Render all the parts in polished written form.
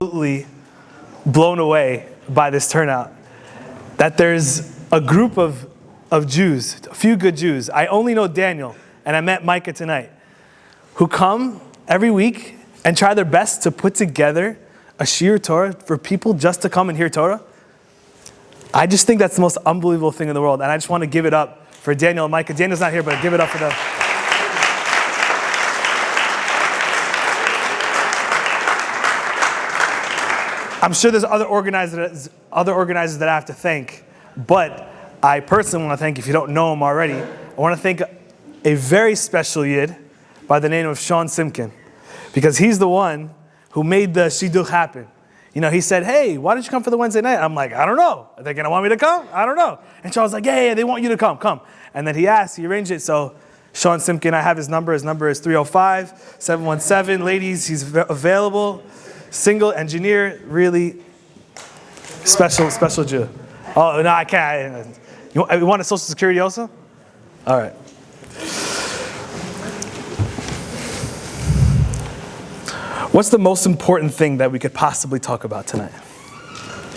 Absolutely blown away by this turnout. That there's a group of Jews, a few good Jews. I only know Daniel, and I met Micah tonight, who come every week and try their best to put together a Shiur Torah for people just to come and hear Torah. I just think that's the most unbelievable thing in the world, and I just want to give it up for Daniel and Micah. Daniel's not here, but give it up for them. I'm sure there's other organizers that I have to thank, but I personally want to thank, if you don't know him already, I want to thank a very special Yid by the name of Sean Simkin, because he's the one who made the Shidduch happen. You know, he said, hey, why don't you come for the Wednesday night? I'm like, I don't know. Are they going to want me to come? I don't know. And Sean's like, yeah, they want you to come. And then he arranged it. So Sean Simkin, I have his number. His number is 305-717. Ladies, he's available. Single engineer, really special Jew. Oh, no, I can't. You want a Social Security also? All right. What's the most important thing that we could possibly talk about tonight?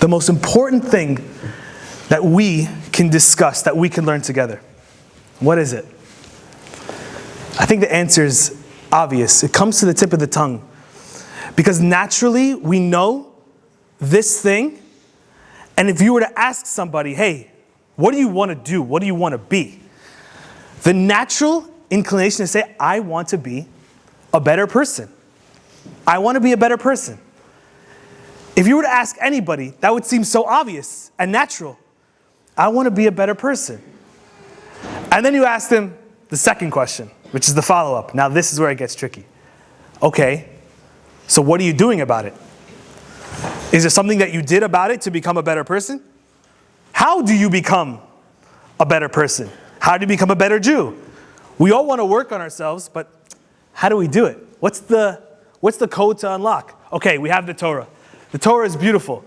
The most important thing that we can discuss, that we can learn together. What is it? I think the answer is obvious. It comes to the tip of the tongue. Because naturally, we know this thing, and if you were to ask somebody, hey, what do you want to do? What do you want to be? The natural inclination is to say, I want to be a better person. I want to be a better person. If you were to ask anybody, that would seem so obvious and natural. I want to be a better person. And then you ask them the second question, which is the follow-up. Now this is where it gets tricky. Okay. So what are you doing about it? Is there something that you did about it to become a better person? How do you become a better person? How do you become a better Jew? We all want to work on ourselves, but how do we do it? What's the code to unlock? Okay, we have the Torah. The Torah is beautiful.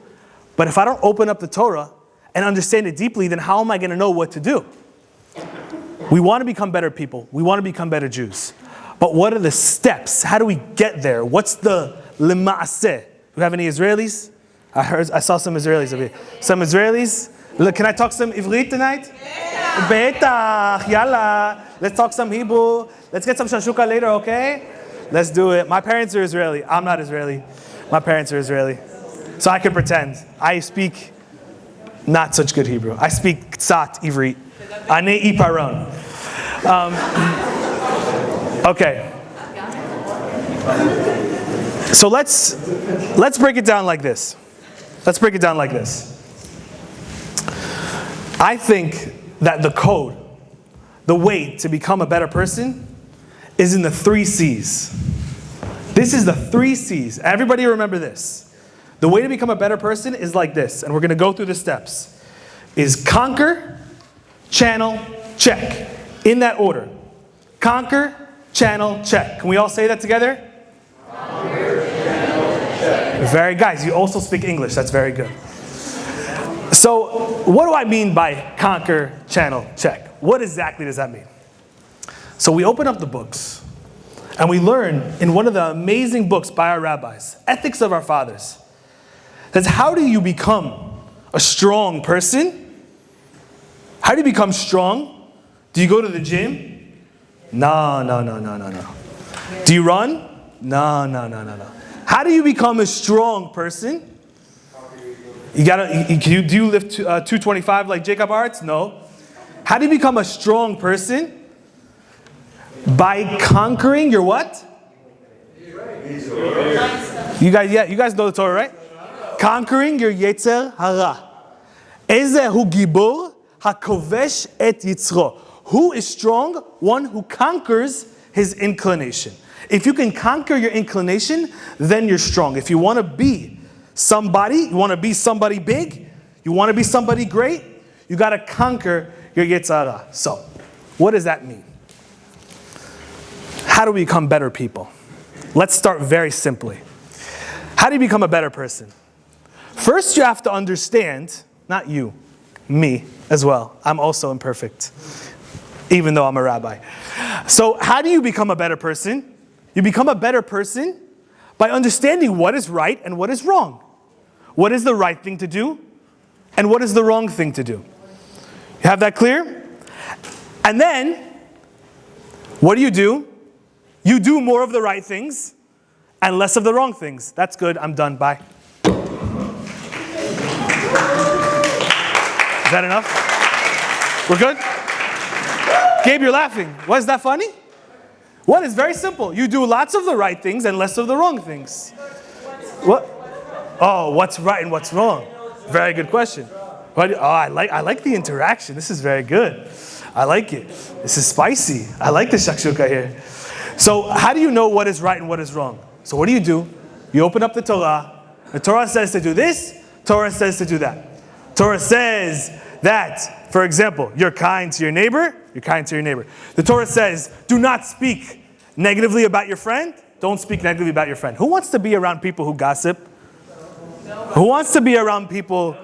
But if I don't open up the Torah and understand it deeply, then how am I going to know what to do? We want to become better people. We want to become better Jews. But what are the steps? How do we get there? What's the lema'aseh? Do we have any Israelis? I saw some Israelis over here. Some Israelis? Look, can I talk some Ivrit tonight? Betach, yalla. Let's talk some Hebrew. Let's get some shashuka later, okay? Let's do it. My parents are Israeli. I'm not Israeli. My parents are Israeli. So I can pretend. I speak not such good Hebrew. I speak tzat Ivrit. Ane iparon. Okay. So let's break it down like this. I think that the code, the way to become a better person, is in the 3 C's. This is the 3 C's. Everybody remember this. The way to become a better person is like this, and we're going to go through the steps. Is conquer, channel, check. In that order. Conquer, channel, check. Can we all say that together? Conquer, channel, check. Very, guys, you also speak English. That's very good. So, what do I mean by conquer, channel, check? What exactly does that mean? So we open up the books, and we learn in one of the amazing books by our rabbis, Ethics of Our Fathers, that's how do you become a strong person? How do you become strong? Do you go to the gym? No. Do you run? No. How do you become a strong person? Do you lift 225 like Jacob Arts? No. How do you become a strong person? By conquering your what? You guys know the Torah, right? Conquering your Yetzer Hara. Eze hu gibor hakovesh et yitzro. Who is strong? One who conquers his inclination. If you can conquer your inclination, then you're strong. If you want to be somebody, you want to be somebody big, you want to be somebody great, you got to conquer your Yetzer Hara. So, what does that mean? How do we become better people? Let's start very simply. How do you become a better person? First, you have to understand, not you, me as well. I'm also imperfect, even though I'm a rabbi. So how do you become a better person? You become a better person By understanding what is right and what is wrong. What is the right thing to do and what is the wrong thing to do. You have that clear? And then, what do? You do more of the right things and less of the wrong things. That's good. I'm done. Bye. Is that enough? We're good? Gabe, you're laughing. Why is that funny? What? It's very simple. You do lots of the right things and less of the wrong things. What? Oh, what's right and what's wrong? Very good question. I like the interaction. This is very good. I like it. This is spicy. I like the shakshuka here. So how do you know what is right and what is wrong? So what do? You open up the Torah. The Torah says to do this. Torah says to do that. Torah says that, for example, you're kind to your neighbor. You're kind to your neighbor. The Torah says, do not speak negatively about your friend. Don't speak negatively about your friend. Who wants to be around people who gossip? Who wants to be around people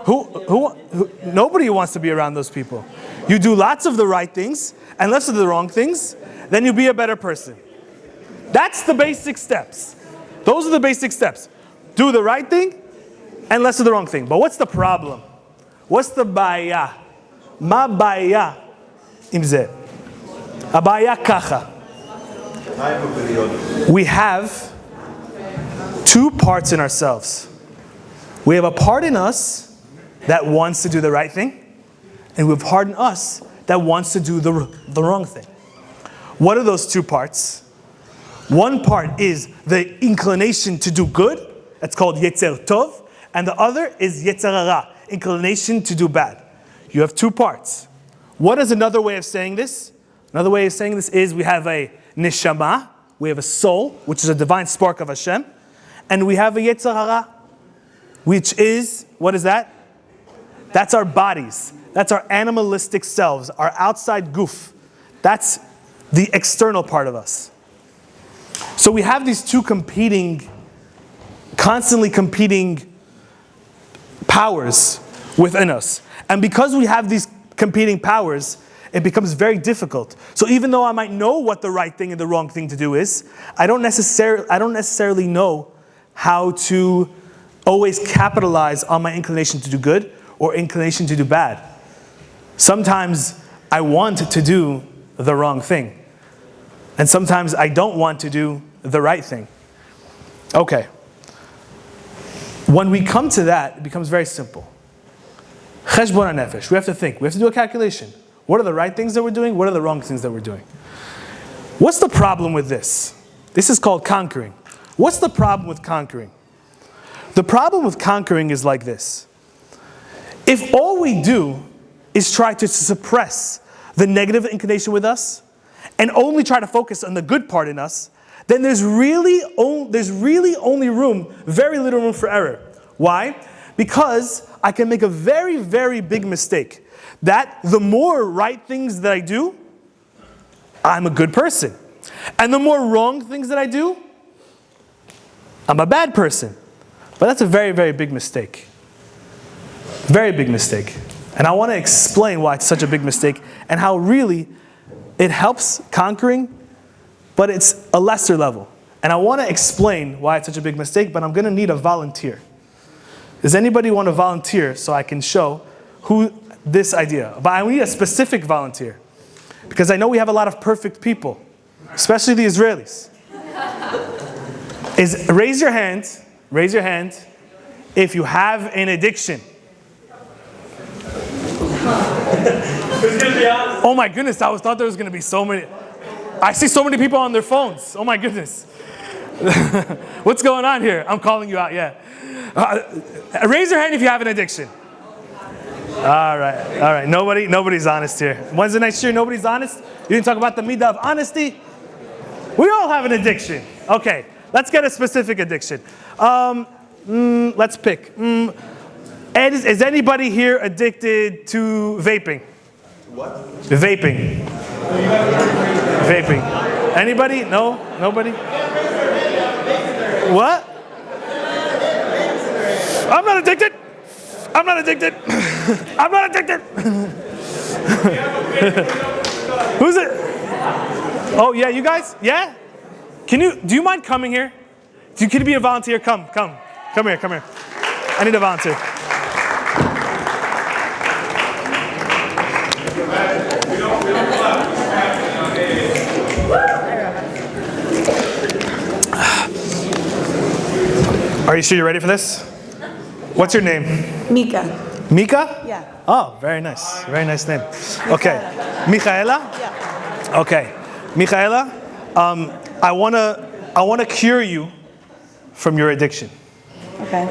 who nobody wants to be around those people. You do lots of the right things and less of the wrong things, then you'll be a better person. That's the basic steps. Those are the basic steps. Do the right thing and less of the wrong thing. But what's the problem? What's the baya? Ma baya imze. Abaya kacha. We have two parts in ourselves. We have a part in us that wants to do the right thing, and we have a part in us that wants to do the wrong thing. What are those two parts? One part is the inclination to do good. That's called Yetzer Tov. And the other is Yetzer Hara, inclination to do bad. You have two parts. What is another way of saying this? Another way of saying this is we have a neshama, we have a soul, which is a divine spark of Hashem, and we have a Yetzer Hara, which is, what is that? That's our bodies. That's our animalistic selves, our outside goof. That's the external part of us. So we have these two constantly competing powers within us. And because we have these competing powers, it becomes very difficult. So even though I might know what the right thing and the wrong thing to do is, I don't necessarily know how to always capitalize on my inclination to do good or inclination to do bad. Sometimes I want to do the wrong thing. And sometimes I don't want to do the right thing. Okay. When we come to that, it becomes very simple. Cheshbon HaNefesh. We have to think. We have to do a calculation. What are the right things that we're doing? What are the wrong things that we're doing? What's the problem with this? This is called conquering. What's the problem with conquering? The problem with conquering is like this. If all we do is try to suppress the negative inclination with us and only try to focus on the good part in us, then there's really only very little room for error. Why? Because I can make a very, very big mistake. That the more right things that I do, I'm a good person. And the more wrong things that I do, I'm a bad person. But that's a very, very big mistake. Very big mistake. And I want to explain why it's such a big mistake and how really it helps conquering, but it's a lesser level. And I want to explain why it's such a big mistake, but I'm going to need a volunteer. Does anybody want to volunteer so I can show who this idea? But I need a specific volunteer. Because I know we have a lot of perfect people, especially the Israelis. Raise your hand if you have an addiction. Oh my goodness, I thought there was going to be so many. I see so many people on their phones. Oh my goodness. What's going on here? I'm calling you out, yeah. Raise your hand if you have an addiction. All right. Nobody's honest here. When's the next year nobody's honest? You didn't talk about the midah of honesty? We all have an addiction. Okay, let's get a specific addiction. Let's pick. Ed, is anybody here addicted to vaping? What? Vaping. Anybody? No? Nobody? What? I'm not addicted. I'm not addicted. Who's it? Oh yeah, you guys? Yeah? Do you mind coming here? Could you be a volunteer? Come here. I need a volunteer. Are you sure you're ready for this? What's your name? Mika. Mika? Yeah. Oh, very nice. Very nice name. Okay. Michaela? Yeah. Okay. Michaela, I wanna cure you from your addiction. Okay.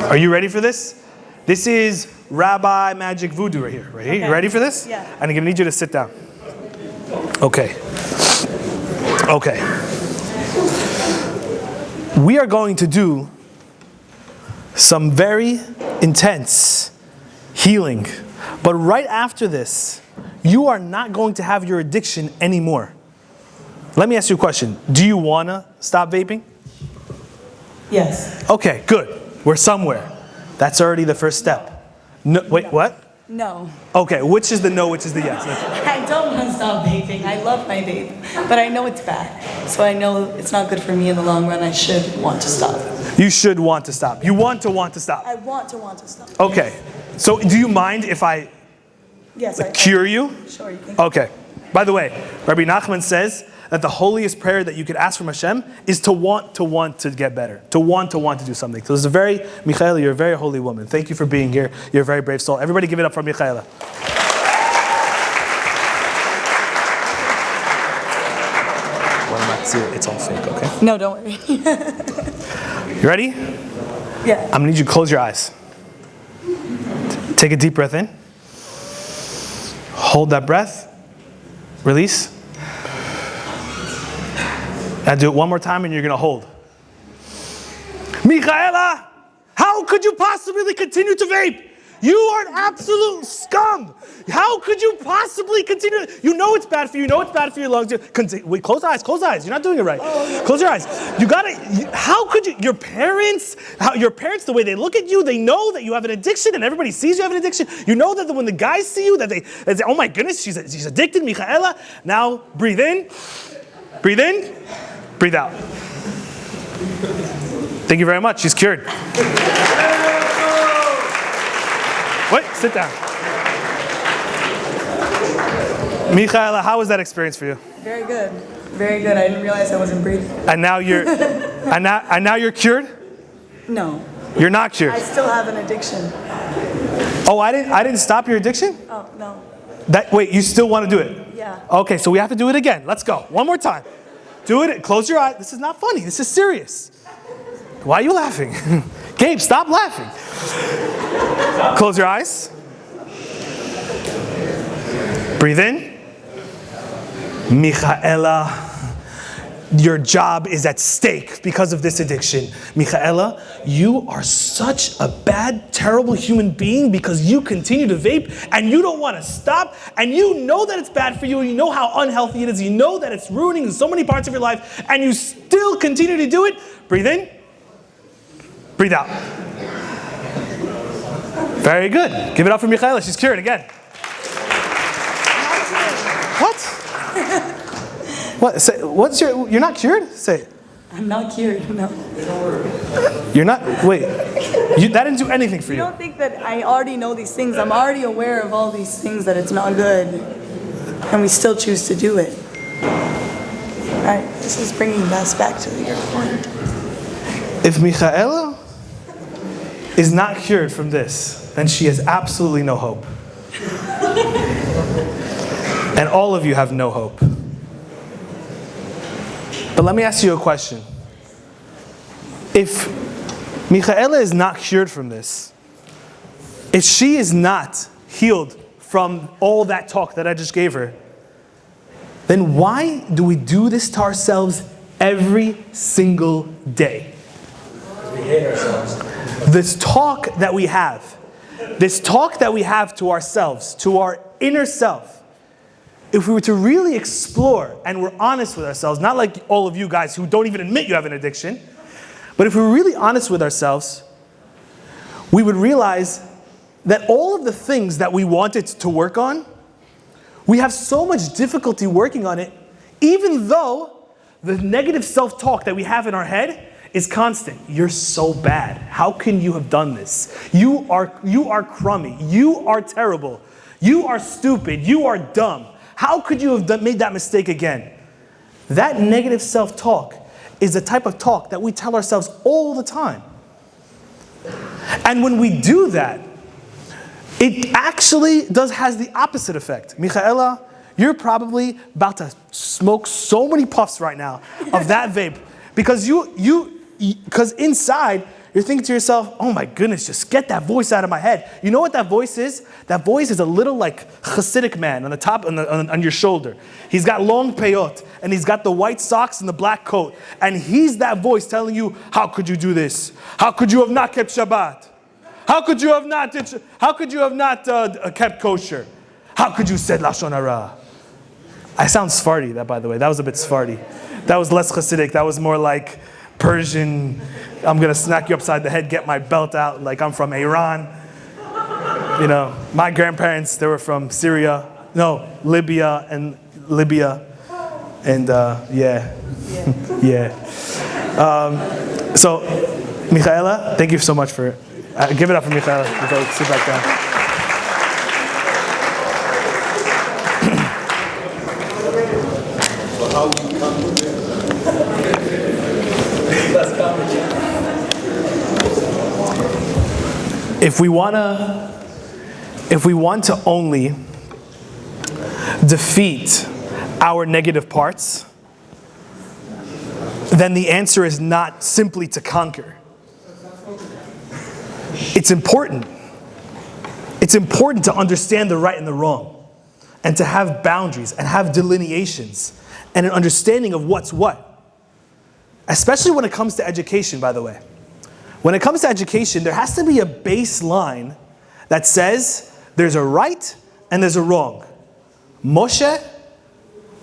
Are you ready for this? This is Rabbi Magic Voodoo right here. Right here. Okay. You ready for this? Yeah. And I'm gonna need you to sit down. Okay. Okay. We are going to do some very intense healing. But right after this, you are not going to have your addiction anymore. Let me ask you a question. Do you want to stop vaping? Yes. Okay, good. We're somewhere. That's already the first step. No, wait, what? No. Okay, which is the no, which is the yes? I don't want to stop vaping. I love my vape. But I know it's bad. So I know it's not good for me in the long run. I should want to stop. You should want to stop. You want to stop. I want to stop. Okay. So do you mind if I Yes. cure you? Sure, you can. Okay. By the way, Rabbi Nachman says that the holiest prayer that you could ask from Hashem is to want to get better, to want to do something. So it's Michaela, you're a very holy woman. Thank you for being here. You're a very brave soul. Everybody give it up for Michaela. It's all fake, okay? No, don't worry. You ready? Yeah. I'm gonna need you to close your eyes. Take a deep breath in. Hold that breath. Release. And do it one more time and you're going to hold. Michaela, how could you possibly continue to vape? You are an absolute scum. How could you possibly continue? You know it's bad for you. You know it's bad for your lungs. Wait, close eyes. You're not doing it right. Close your eyes. How could you? Your parents, the way they look at you, they know that you have an addiction and everybody sees you have an addiction. You know that when the guys see you, that they say, oh my goodness, she's addicted, Michaela. Now breathe in. Breathe in. Breathe out. Thank you very much. She's cured. Wait, sit down. Michaela, how was that experience for you? Very good. Very good. I didn't realize I wasn't breathing. And now you're and now you're cured? No. You're not cured. I still have an addiction. Oh, I didn't stop your addiction? Oh, no. Wait, you still want to do it? Yeah. Okay, so we have to do it again. Let's go. One more time. Do it. Close your eyes. This is not funny. This is serious. Why are you laughing? Gabe, stop laughing. Close your eyes. Breathe in. Michaela, your job is at stake because of this addiction. Michaela, you are such a bad, terrible human being because you continue to vape and you don't want to stop and you know that it's bad for you and you know how unhealthy it is. You know that it's ruining so many parts of your life and you still continue to do it. Breathe in. Breathe out. Very good. Give it up for Michaela. She's cured again. What? What? Say, you're not cured? Say it. I'm not cured, no. You're not, wait. That didn't do anything for you. You don't think that I already know these things. I'm already aware of all these things that it's not good. And we still choose to do it. Right? This is bringing us back to your point. If Michaela is not cured from this, then she has absolutely no hope. And all of you have no hope. But let me ask you a question. If Michaela is not cured from this, if she is not healed from all that talk that I just gave her, then why do we do this to ourselves every single day? We hate ourselves. This talk that we have to ourselves, to our inner self, if we were to really explore and we're honest with ourselves, not like all of you guys who don't even admit you have an addiction, but if we were really honest with ourselves, we would realize that all of the things that we wanted to work on, we have so much difficulty working on it, even though the negative self-talk that we have in our head is constant. You're so bad. How can you have done this? You are crummy. You are terrible. You are stupid. You are dumb. How could you have made that mistake again? That negative self-talk is the type of talk that we tell ourselves all the time. And when we do that, it actually has the opposite effect. Michaela, you're about to smoke so many puffs right now of that vape because because inside you're thinking to yourself, oh my goodness, just get that voice out of my head. You know what that voice is? That voice is a little like Hasidic man on the top, on your shoulder. He's got long peyot, and he's got the white socks and the black coat. And he's that voice telling you, how could you do this? How could you have not kept Shabbat? How could you have not kept kosher? How could you said Lashon Hara? I sound Sephardi, that by the way. That was a bit Sephardi. That was less Hasidic. That was more like Persian. I'm going to smack you upside the head, get my belt out like I'm from Iran. You know, my grandparents, they were from Libya. And yeah. So, Michaela, thank you so much for give it up for Michaela. Sit back down. If we want to only defeat our negative parts, then the answer is not simply to conquer. It's important. It's important to understand the right and the wrong, and to have boundaries and have delineations and an understanding of what's what. Especially when it comes to education, by the way. When it comes to education, there has to be a baseline that says there's a right and there's a wrong. Moshe,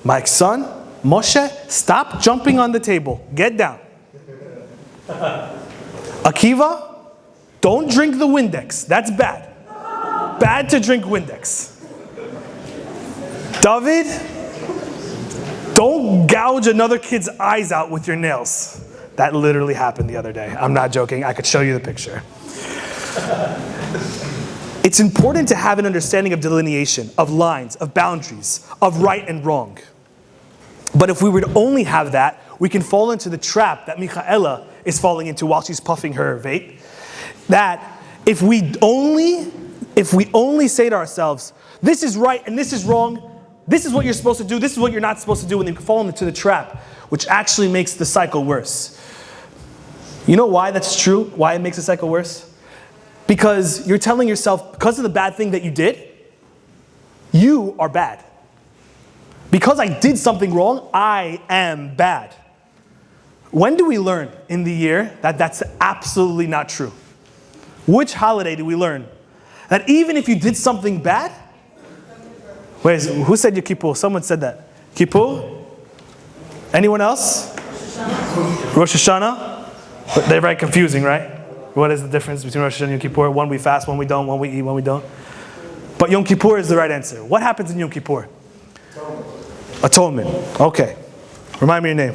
my son, Moshe, stop jumping on the table. Get down. Akiva, don't drink the Windex. That's bad. Bad to drink Windex. David, don't gouge another kid's eyes out with your nails. That literally happened the other day. I'm not joking. I could show you the picture. It's important to have an understanding of delineation, of lines, of boundaries, of right and wrong. But if we would only have that, we can fall into the trap that Michaela is falling into while she's puffing her vape. That if we only say to ourselves, this is right and this is wrong, this is what you're supposed to do, this is what you're not supposed to do, and then fall into the trap, which actually makes the cycle worse. You know why that's true? Why it makes the cycle worse? Because you're telling yourself, because of the bad thing that you did, you are bad. Because I did something wrong, I am bad. When do we learn in the year that that's absolutely not true? Which holiday do we learn that even if you did something bad? Wait, who said Yom Kippur? Someone said that. Kippur? Anyone else? Rosh Hashanah? But they're very confusing, right? What is the difference between Rosh Hashanah and Yom Kippur? One we fast, one we don't, one we eat, one we don't. But Yom Kippur is the right answer. What happens in Yom Kippur? Atonement. Okay. Remind me your name.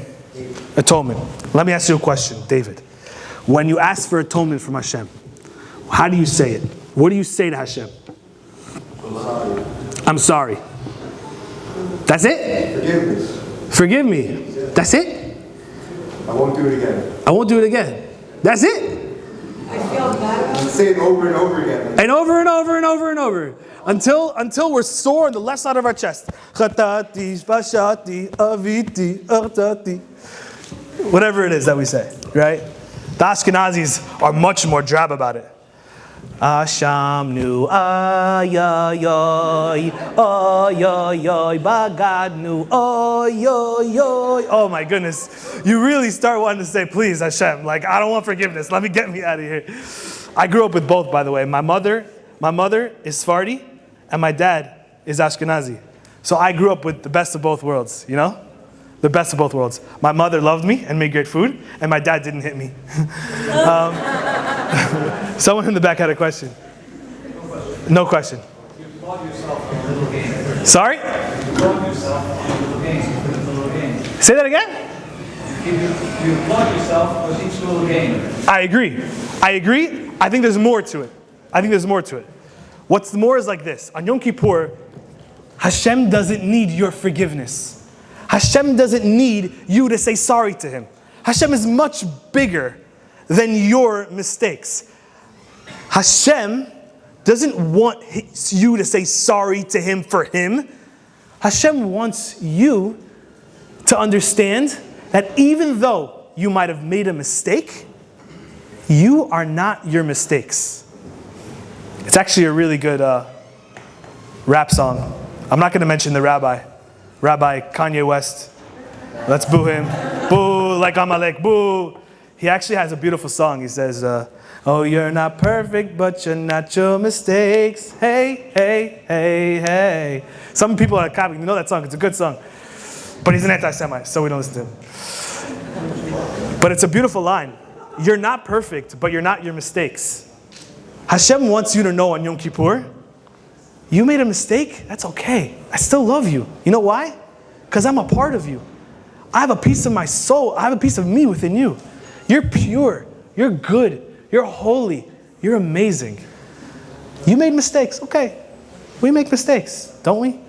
Atonement. Let me ask you a question, David. When you ask for atonement from Hashem, how do you say it? What do you say to Hashem? I'm sorry. That's it? Forgiveness. Forgive me. That's it? I won't do it again. I won't do it again. That's it? I feel bad. Say it over and over again. And over and over and over and over. Until we're sore on the left side of our chest. Chatati, spashati, aviti, artati. Whatever it is that we say, right? The Ashkenazis are much more drab about it. Ashamnu, ayayoy, oyoyoy, bagadnu, oyoyoy. Oh my goodness. You really start wanting to say, please, Hashem, like, I don't want forgiveness. Get me out of here. I grew up with both, by the way. My mother is Sephardi, and my dad is Ashkenazi. So I grew up with the best of both worlds, you know? The best of both worlds. My mother loved me and made great food, and my dad didn't hit me. Someone in the back had a question. No question. You bought yourself a little game. Sorry? You bought yourself a little game. Say that again? if you flog yourself, was each little game. I agree. I think there's more to it. What's more is like this. On Yom Kippur, Hashem doesn't need your forgiveness. Hashem doesn't need you to say sorry to Him. Hashem is much bigger than your mistakes. Hashem doesn't want you to say sorry to Him for Him. Hashem wants you to understand that even though you might have made a mistake, you are not your mistakes. It's actually a really good rap song. I'm not going to mention the Rabbi Kanye West. Let's boo him. Boo, like Amalek, boo. He actually has a beautiful song. He says, oh, you're not perfect, but you're not your mistakes. Hey, hey, hey, hey. Some people are copying. You know that song. It's a good song. But he's an anti-Semite, so we don't listen to him. But it's a beautiful line. You're not perfect, but you're not your mistakes. Hashem wants you to know on Yom Kippur, you made a mistake, that's okay. I still love you. You know why? Because I'm a part of you. I have a piece of my soul. I have a piece of me within you. You're pure. You're good. You're holy. You're amazing. You made mistakes. Okay. We make mistakes, don't we?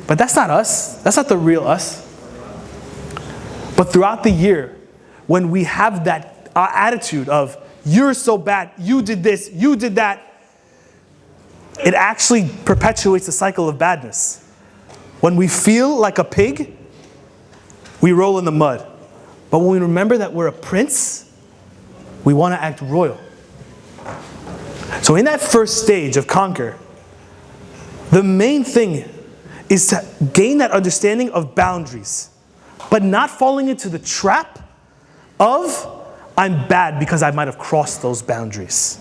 But that's not us. That's not the real us. But throughout the year, when we have that attitude of, you're so bad, you did this, you did that, it actually perpetuates the cycle of badness. When we feel like a pig, we roll in the mud. But when we remember that we're a prince, we want to act royal. So in that first stage of conquer, the main thing is to gain that understanding of boundaries, but not falling into the trap of, I'm bad because I might have crossed those boundaries.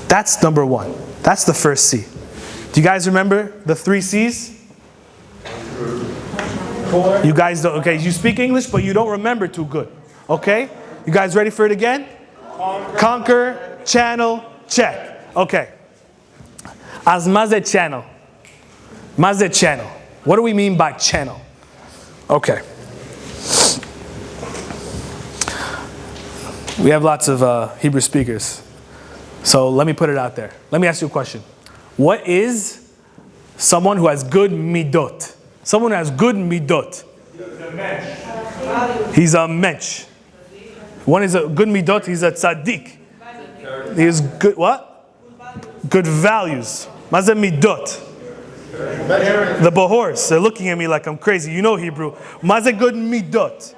That's number one. That's the first C. Do you guys remember the 3 C's? You guys don't, okay, you speak English, but you don't remember too good. Okay? You guys ready for it again? Conquer, channel, check. Okay. As maze channel. Maze channel. What do we mean by channel? Okay. We have lots of Hebrew speakers. So let me put it out there. Let me ask you a question. What is someone who has good midot? Someone who has good midot. He's a mensch. One is a good midot, he's a tzaddik. He has good, what? Good values. Maze midot. The Bahors, they're looking at me like I'm crazy. You know Hebrew. Maze good midot.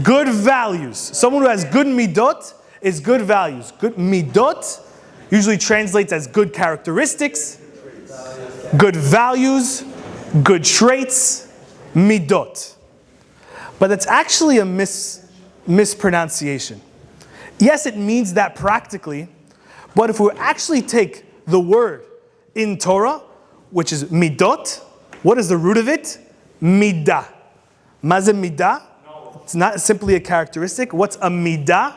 Good values. Someone who has good midot is good values. Good midot usually translates as good characteristics, good values, good traits, midot. But it's actually a mispronunciation. Yes, it means that practically, but if we actually take the word in Torah, which is midot, what is the root of it? Midah. Maze midah? It's not simply a characteristic. What's a midah?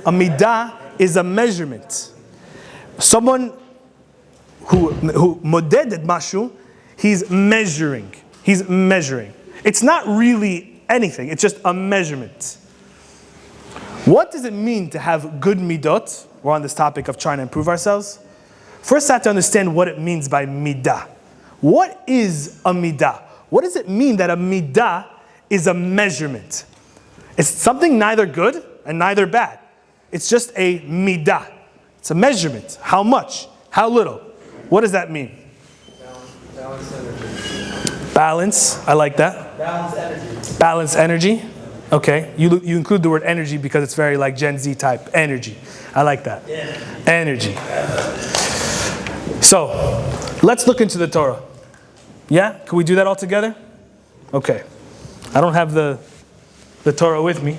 A midah is a measurement. Someone who modedet mashu, he's measuring. He's measuring. It's not really anything. It's just a measurement. What does it mean to have good midot? We're on this topic of trying to improve ourselves. First, I have to understand what it means by midah. What is a midah? What does it mean that a midah is a measurement? It's something neither good and neither bad. It's just a midah. It's a measurement. How much? How little? What does that mean? Balance energy. Balance. I like that. Balance energy. Balance energy. Okay. You include the word energy because it's very like Gen Z type energy. I like that. Yeah. Energy. So, let's look into the Torah. Yeah? Can we do that all together? Okay. I don't have the Torah with me,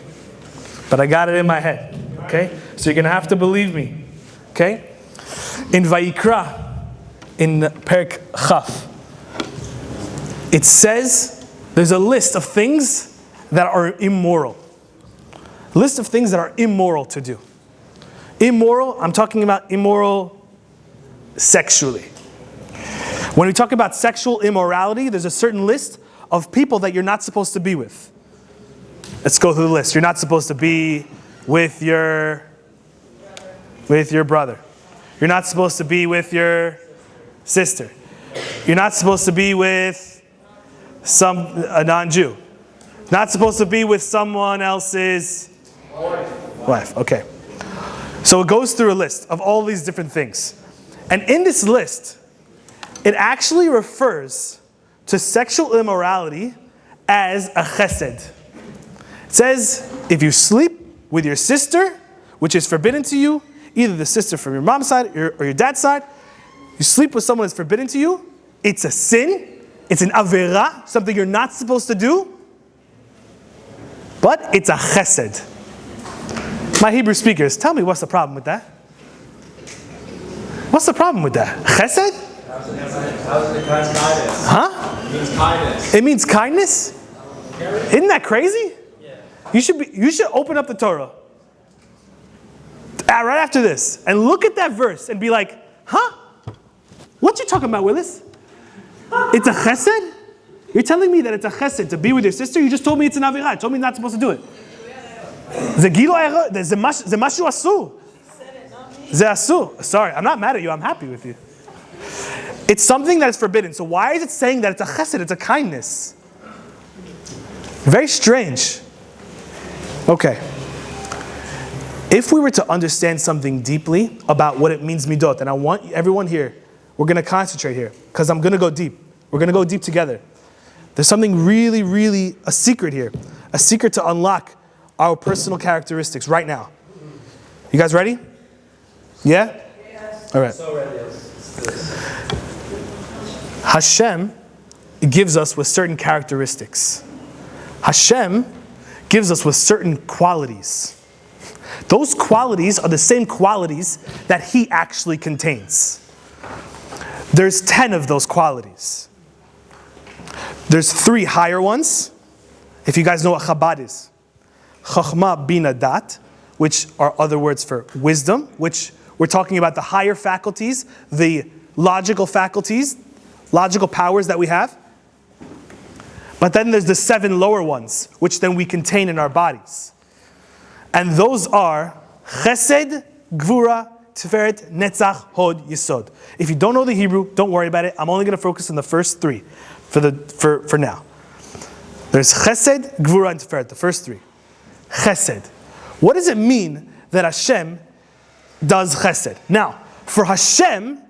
but I got it in my head. Okay? So you're going to have to believe me. Okay? In Vayikra, in Perek Chaf, it says there's a list of things that are immoral. A list of things that are immoral to do. Immoral, I'm talking about immoral sexually. When we talk about sexual immorality, there's a certain list of people that you're not supposed to be with. Let's go through the list. You're not supposed to be with your brother. You're not supposed to be with your sister. You're not supposed to be with a non-Jew. Not supposed to be with someone else's wife. Okay. So it goes through a list of all these different things. And in this list, it actually refers to sexual immorality as a chesed. It says, if you sleep with your sister, which is forbidden to you, either the sister from your mom's side or your dad's side, you sleep with someone that's forbidden to you, it's a sin, it's an avera, something you're not supposed to do, but it's a chesed. My Hebrew speakers, tell me what's the problem with that? What's the problem with that? Chesed? Huh? It means kindness. It means kindness? Isn't that crazy? Yeah. You should open up the Torah right after this and look at that verse and be like, huh? What you talking about, Willis? It's a chesed? You're telling me that it's a chesed to be with your sister? You just told me it's an avirah. You told me you're not supposed to do it. זה משהו אסור. זה אסור. Sorry, I'm not mad at you. I'm happy with you. It's something that is forbidden. So why is it saying that it's a chesed? It's a kindness. Very strange. Okay. If we were to understand something deeply about what it means midot, and I want everyone here, we're going to concentrate here because I'm going to go deep. We're going to go deep together. There's something really, really, a secret here. A secret to unlock our personal characteristics right now. You guys ready? Yeah? Yes. All right. So ready. Hashem gives us with certain characteristics. Hashem gives us with certain qualities. Those qualities are the same qualities that He actually contains. There's 10 of those qualities. There's 3 higher ones. If you guys know what Chabad is. Chachma, Bina, Dat, which are other words for wisdom, which we're talking about the higher faculties, the logical faculties, logical powers that we have. But then there's the 7 lower ones, which then we contain in our bodies. And those are Chesed, Gvura, Tiferet, Netzach, Hod, Yesod. If you don't know the Hebrew, don't worry about it. I'm only going to focus on the first 3 for now. There's Chesed, Gvura, and Tiferet, the first 3. Chesed. What does it mean that Hashem does chesed? Now, for Hashem,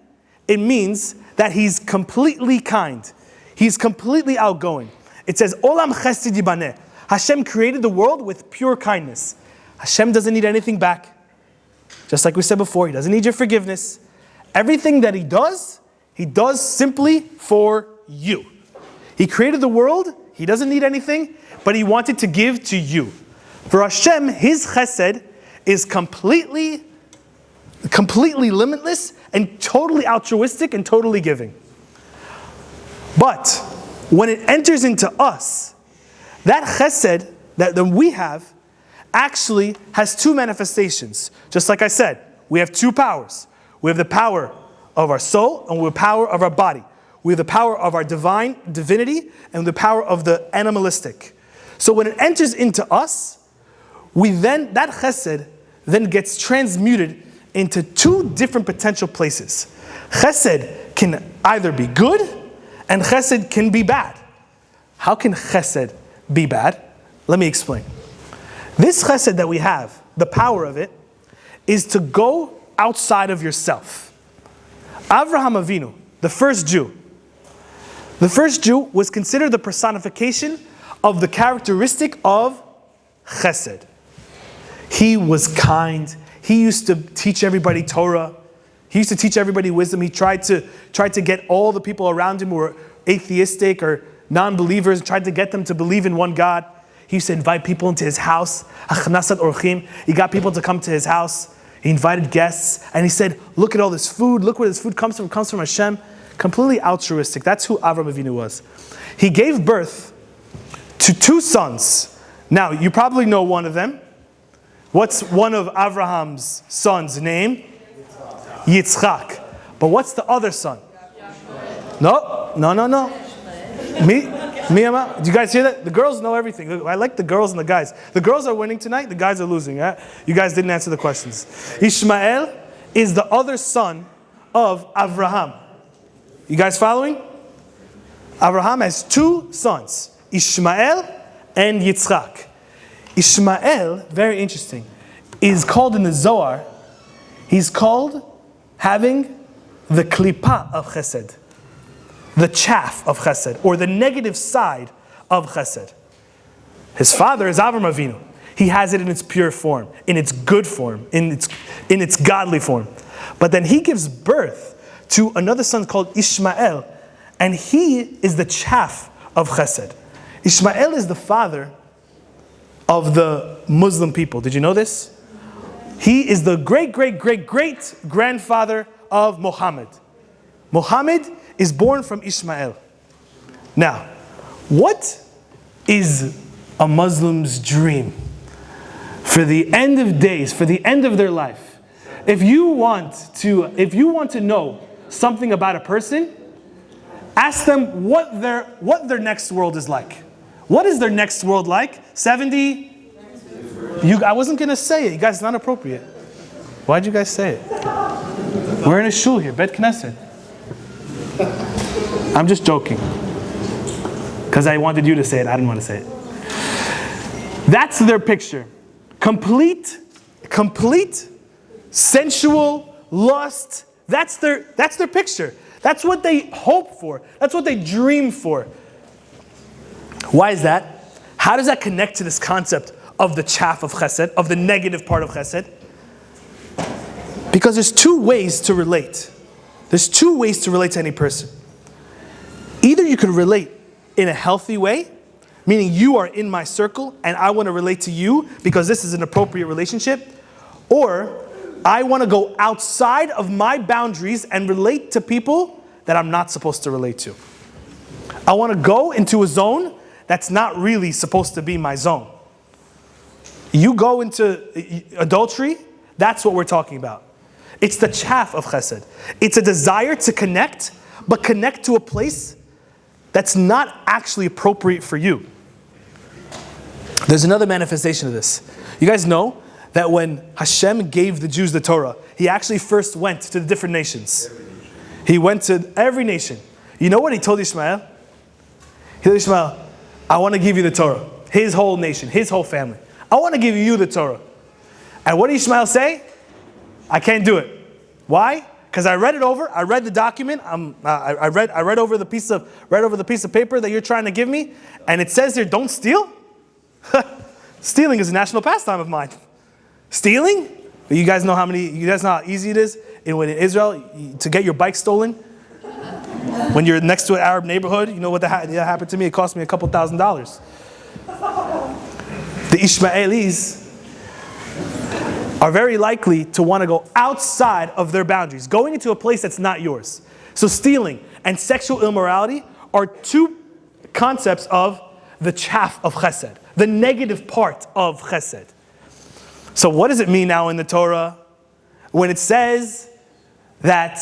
it means that He's completely kind. He's completely outgoing. It says, Olam chesed yibaneh. Hashem created the world with pure kindness. Hashem doesn't need anything back. Just like we said before, He doesn't need your forgiveness. Everything that He does simply for you. He created the world, He doesn't need anything, but He wanted to give to you. For Hashem, His chesed is completely limitless and totally altruistic and totally giving. But when it enters into us, that chesed that we have actually has 2 manifestations. Just like I said, we have 2 powers. We have the power of our soul and we have the power of our body. We have the power of our divinity and the power of the animalistic. So when it enters into us, that chesed then gets transmuted into 2 different potential places. Chesed can either be good and chesed can be bad. How can chesed be bad? Let me explain. This chesed that we have, the power of it, is to go outside of yourself. Avraham Avinu, the first Jew was considered the personification of the characteristic of chesed. He was kind. He used to teach everybody Torah. He used to teach everybody wisdom. He tried to get all the people around him who were atheistic or non-believers, tried to get them to believe in one God. He used to invite people into his house. Achnasat orchim. He got people to come to his house. He invited guests. And he said, look at all this food. Look where this food comes from. It comes from Hashem. Completely altruistic. That's who Avram Avinu was. He gave birth to 2 sons. Now, you probably know one of them. What's one of Abraham's sons' name? Yitzchak. But what's the other son? No. Me? Miyama, do you guys hear that? The girls know everything. I like the girls and the guys. The girls are winning tonight. The guys are losing. Right? You guys didn't answer the questions. Ishmael is the other son of Avraham. You guys following? Avraham has two sons, Ishmael and Yitzchak. Ishmael, very interesting, is called in the Zohar, he's called having the klipa of chesed, the chaff of chesed, or the negative side of chesed. His father is Avram Avinu. He has it in its pure form, in its good form, in its godly form. But then he gives birth to another son called Ishmael, and he is the chaff of chesed. Ishmael is the father of the Muslim people. Did you know this? He is the great-great-great-great-grandfather of Muhammad. Muhammad is born from Ishmael. Now, what is a Muslim's dream for the end of days, for the end of their life? If you want to know something about a person, ask them what their next world is like. What is their next world like? 70? I wasn't going to say it. You guys, it's not appropriate. Why'd you guys say it? We're in a shul here, Bet Knesset. I'm just joking. Because I wanted you to say it. I didn't want to say it. That's their picture. Complete, sensual, lust. That's their picture. That's what they hope for. That's what they dream for. Why is that? How does that connect to this concept of the chaff of chesed, of the negative part of chesed? Because there's two ways to relate. There's two ways to relate to any person. Either you can relate in a healthy way, meaning you are in my circle and I want to relate to you because this is an appropriate relationship, or I want to go outside of my boundaries and relate to people that I'm not supposed to relate to. I want to go into a zone that's not really supposed to be my zone. You go into adultery, that's what we're talking about. It's the chaff of chesed. It's a desire to connect, but connect to a place that's not actually appropriate for you. There's another manifestation of this. You guys know that when Hashem gave the Jews the Torah, He actually first went to the different nations. He went to every nation. You know what He told Ishmael? He told Ishmael, I want to give you the Torah. His whole nation, his whole family. I want to give you the Torah. And what did Ishmael say? I can't do it. Why? Because I read it over. I read the document. I read over the piece of paper that you're trying to give me, and it says here, don't steal. Stealing is a national pastime of mine. Stealing? You guys know how easy it is in Israel to get your bike stolen. When you're next to an Arab neighborhood, you know what that happened to me? It cost me a couple $1,000s. The Ishmaelis are very likely to want to go outside of their boundaries, going into a place that's not yours. So stealing and sexual immorality are two concepts of the chaff of chesed, the negative part of chesed. So what does it mean now in the Torah when it says that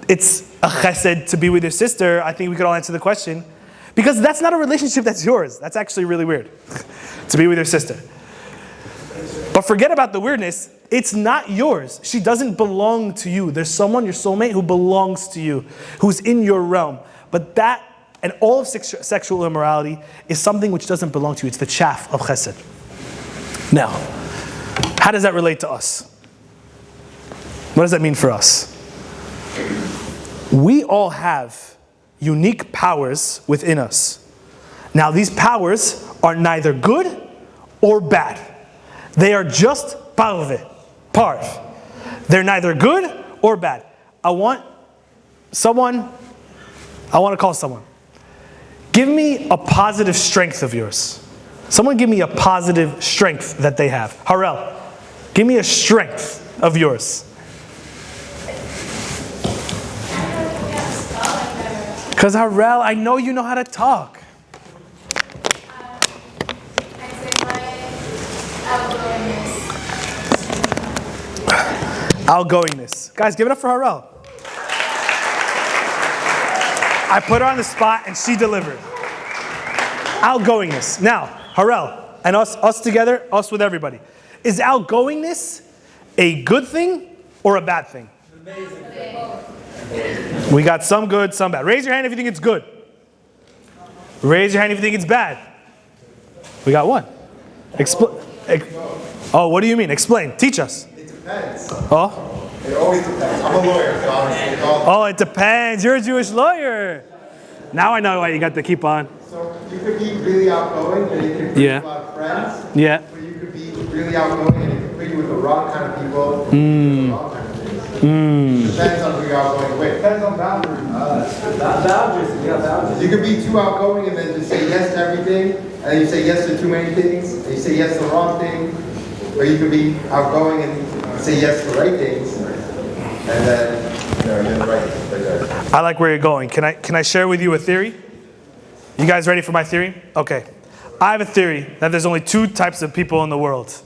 it's a chesed to be with your sister? I think we could all answer the question. Because that's not a relationship that's yours. That's actually really weird, to be with your sister. But forget about the weirdness. It's not yours. She doesn't belong to you. There's someone, your soulmate, who belongs to you, who's in your realm. But that and all of sexual immorality is something which doesn't belong to you. It's the chaff of chesed. Now, how does that relate to us? What does that mean for us? We all have unique powers within us. Now, these powers are neither good or bad. They are just parve. They're neither good or bad. I want to call someone. Give me a positive strength of yours. Someone give me a positive strength that they have. Harel, give me a strength of yours. Because Harel, I know you know how to talk. I'd say my Outgoingness. Guys, give it up for Harel. I put her on the spot and she delivered. Outgoingness. Now, Harel, and us together, us with everybody. Is outgoingness a good thing or a bad thing? We got some good, some bad. Raise your hand if you think it's good. Raise your hand if you think it's bad. We got one. Oh, what do you mean? Explain. Teach us. It depends. Oh? It always depends. I'm a lawyer, so honestly. Oh, it depends. You're a Jewish lawyer. Now I know why you got to keep on. So you could be really outgoing, but you could be a lot of friends. Yeah. But you could be really outgoing and it could put you with the wrong kind of people. The wrong kind of things. Depends on who you're outgoing with. Depends on boundaries. Boundaries. Yeah, boundaries. You could be too outgoing and then just say yes to everything, and then you say yes to too many things, and you say yes to the wrong thing. Or you could be outgoing and say yes to the right things, and then you're the right. I like where you're going. Can I share with you a theory? You guys ready for my theory? Okay. I have a theory that there's only two types of people in the world.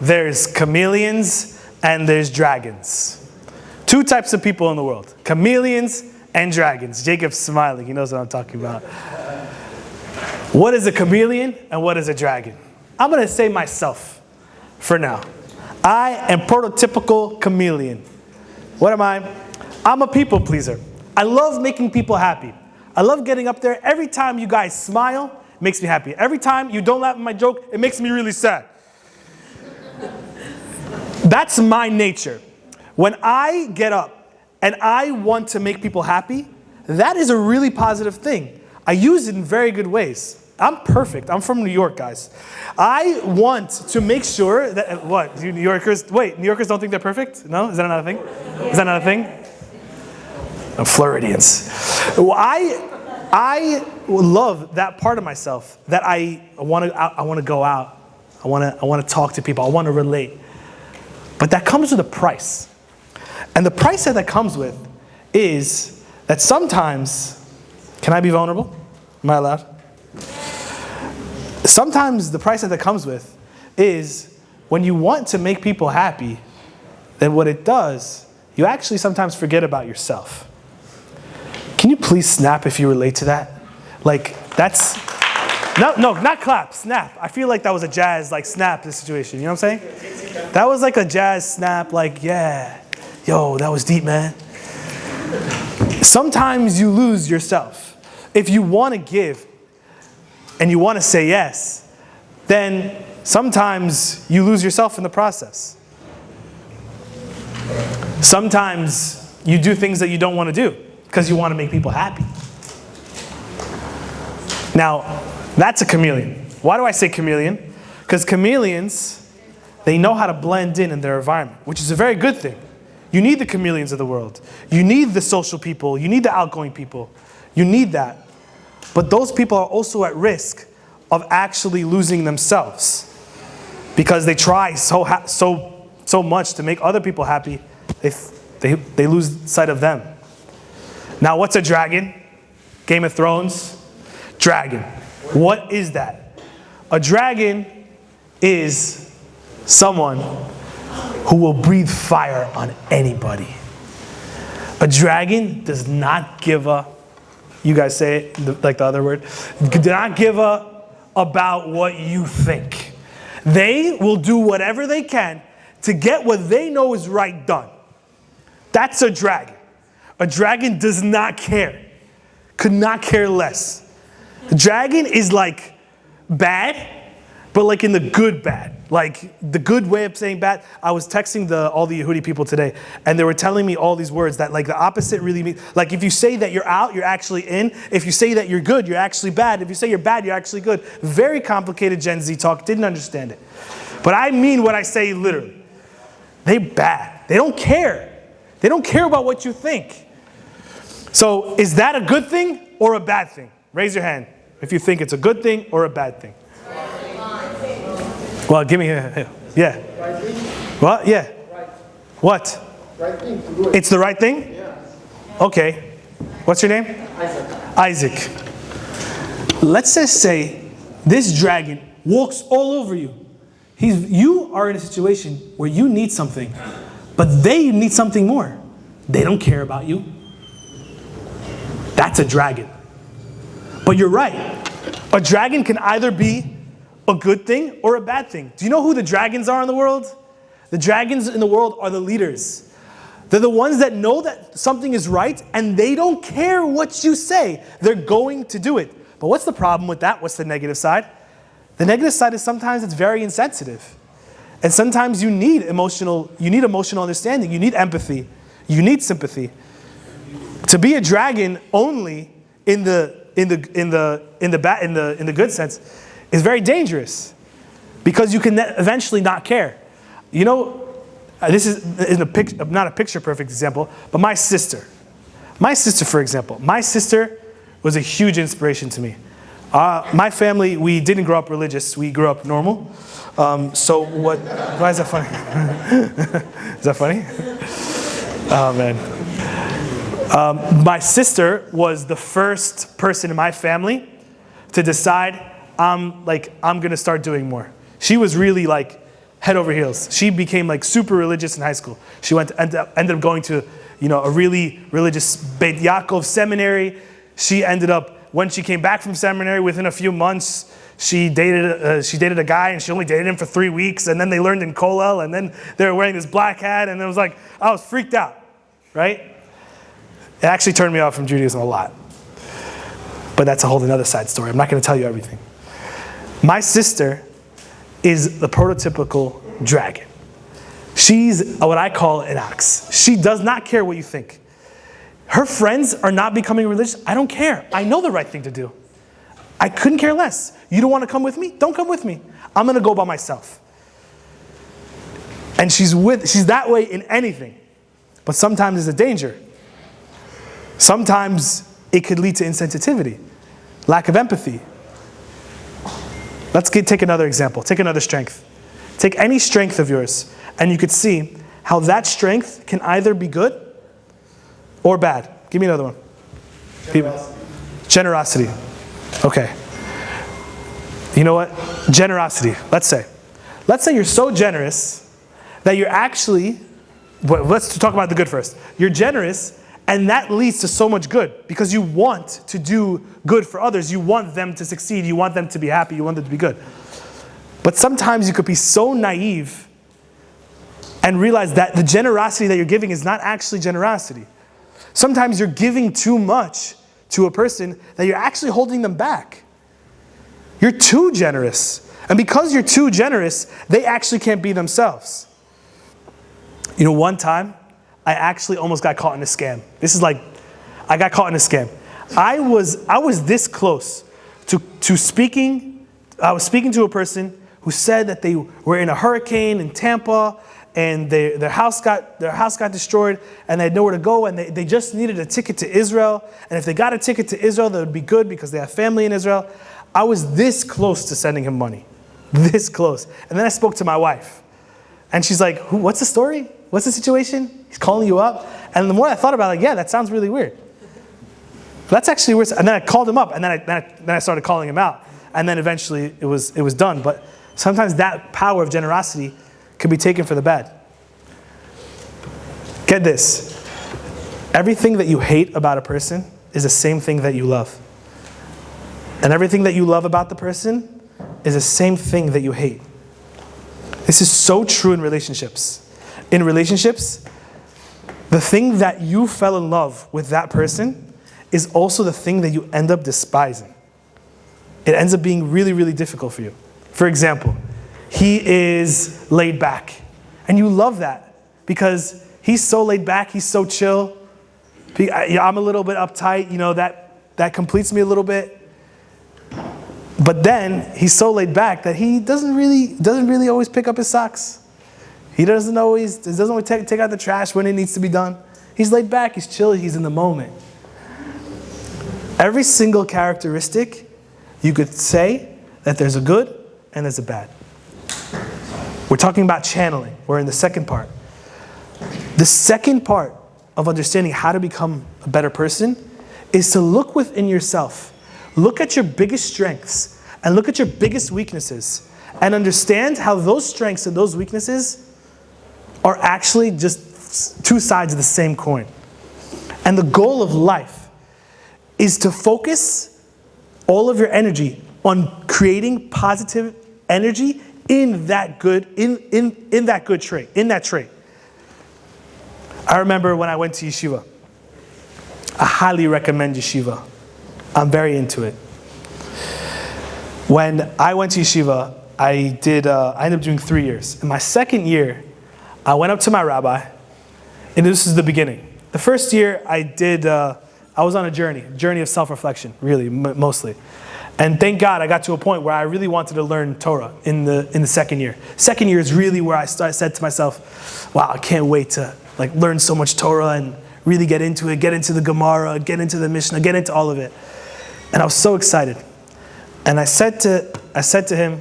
There's chameleons and there's dragons. Two types of people in the world. Chameleons and dragons. Jacob's smiling. He knows what I'm talking about. What is a chameleon and what is a dragon? I'm going to say myself for now. I am prototypical chameleon. What am I? I'm a people pleaser. I love making people happy. I love getting up there. Every time you guys smile, it makes me happy. Every time you don't laugh at my joke, it makes me really sad. That's my nature. When I get up and I want to make people happy, that is a really positive thing. I use it in very good ways. I'm perfect. I'm from New York, guys. I want to make sure that, what, New Yorkers don't think they're perfect? No? Is that another thing? Is that another thing? Floridians. Well, I love that part of myself that I want to go out. I want to talk to people. I want to relate. But that comes with a price. And the price that comes with is that sometimes, can I be vulnerable? Am I allowed? Sometimes the price that comes with is when you want to make people happy, then what it does, you actually sometimes forget about yourself. Can you please snap if you relate to that? Like, that's, no, not clap, snap. I feel like that was a jazz, like, snap this situation, you know what I'm saying? That was like a jazz snap, like, yeah, yo, that was deep, man. Sometimes you lose yourself. If you want to give and you want to say yes, then sometimes you lose yourself in the process. Sometimes you do things that you don't want to do because you want to make people happy. Now, that's a chameleon. Why do I say chameleon? Because chameleons, they know how to blend in their environment, which is a very good thing. You need the chameleons of the world. You need the social people. You need the outgoing people. You need that. But those people are also at risk of actually losing themselves because they try so much to make other people happy, they lose sight of them. Now, what's a dragon? Game of Thrones? Dragon. What is that? A dragon is someone who will breathe fire on anybody. A dragon does not give a, you guys say it like the other word, do not give a about what you think. They will do whatever they can to get what they know is right done. That's a dragon. A dragon does not care. Could not care less. A dragon is like bad, but like in the good bad. Like the good way of saying bad. I was texting all the Yehudi people today, and they were telling me all these words that like the opposite really means. Like if you say that you're out, you're actually in. If you say that you're good, you're actually bad. If you say you're bad, you're actually good. Very complicated Gen Z talk. Didn't understand it. But I mean what I say literally. They bad. They don't care. They don't care about what you think. So is that a good thing or a bad thing? Raise your hand if you think it's a good thing or a bad thing. Well, give me here. Yeah. Right thing? What? Yeah. Right. What? Right thing to do it. It's the right thing? Yeah. Okay. What's your name? Isaac. Let's just say this dragon walks all over you. You are in a situation where you need something, but they need something more. They don't care about you. That's a dragon. But you're right. A dragon can either be a good thing or a bad thing. Do you know who the dragons are in the world? The dragons in the world are the leaders. They're the ones that know that something is right and they don't care what you say. They're going to do it. But what's the problem with that? What's the negative side? The negative side is sometimes it's very insensitive. And sometimes you need emotional understanding. You need empathy. You need sympathy. To be a dragon only in the good sense is very dangerous, because you can eventually not care. You know, this is not a picture perfect example, but my sister, for example, my sister was a huge inspiration to me. My family, we didn't grow up religious, we grew up normal. Why is that funny? Is that funny? Oh man. My sister was the first person in my family to decide I'm going to start doing more. She was really like head over heels. She became like super religious in high school. She ended up going to, a really religious Beit Yaakov seminary. She ended up, when she came back from seminary, within a few months, she dated a guy, and she only dated him for 3 weeks, and then they learned in Kollel, and then they were wearing this black hat, and it was like, I was freaked out, right? It actually turned me off from Judaism a lot. But that's a whole other side story. I'm not going to tell you everything. My sister is the prototypical dragon. She's what I call an ox. She does not care what you think. Her friends are not becoming religious. I don't care. I know the right thing to do. I couldn't care less. You don't want to come with me? Don't come with me. I'm going to go by myself. And she's that way in anything. But sometimes there's a danger. Sometimes it could lead to insensitivity, lack of empathy. Take another example. Take another strength. Take any strength of yours, and you could see how that strength can either be good or bad. Give me another one. Generosity. Okay. You know what? Generosity. Let's say you're so generous that you're actually, let's talk about the good first. You're generous, and that leads to so much good because you want to do good for others. You want them to succeed. You want them to be happy. You want them to be good. But sometimes you could be so naive and realize that the generosity that you're giving is not actually generosity. Sometimes you're giving too much to a person that you're actually holding them back. You're too generous. And because you're too generous, they actually can't be themselves. One time, I actually almost got caught in a scam. I got caught in a scam. I was this close to speaking. I was speaking to a person who said that they were in a hurricane in Tampa, and their house got destroyed, and they had nowhere to go, and they just needed a ticket to Israel. And if they got a ticket to Israel, that would be good because they have family in Israel. I was this close to sending him money. This close. And then I spoke to my wife. And she's like, what's the story? What's the situation? He's calling you up. And the more I thought about it, yeah, that sounds really weird. That's actually weird. And then I called him up, and then I started calling him out. And then eventually it was done. But sometimes that power of generosity can be taken for the bad. Get this. Everything that you hate about a person is the same thing that you love. And everything that you love about the person is the same thing that you hate. This is so true in relationships. In relationships, the thing that you fell in love with that person is also the thing that you end up despising. It ends up being really, really difficult for you. For example, he is laid back. And you love that because he's so laid back, he's so chill. I'm a little bit uptight, that completes me a little bit. But then he's so laid back that he doesn't really always pick up his socks. He doesn't always take out the trash when it needs to be done. He's laid back, he's chill, he's in the moment. Every single characteristic, you could say that there's a good and there's a bad. We're talking about channeling. We're in the second part. The second part of understanding how to become a better person is to look within yourself. Look at your biggest strengths and look at your biggest weaknesses and understand how those strengths and those weaknesses are actually just two sides of the same coin. And the goal of life is to focus all of your energy on creating positive energy in that good trait. I remember when I went to yeshiva. I highly recommend yeshiva. I'm very into it. When I went to yeshiva, I ended up doing 3 years. In my second year, I went up to my rabbi, and this is the beginning. The first year I was on a journey of self-reflection, really, mostly. And thank God I got to a point where I really wanted to learn Torah in the second year. Second year is really where I said to myself, wow, I can't wait to learn so much Torah and really get into it, get into the Gemara, get into the Mishnah, get into all of it. And I was so excited. And I said to him,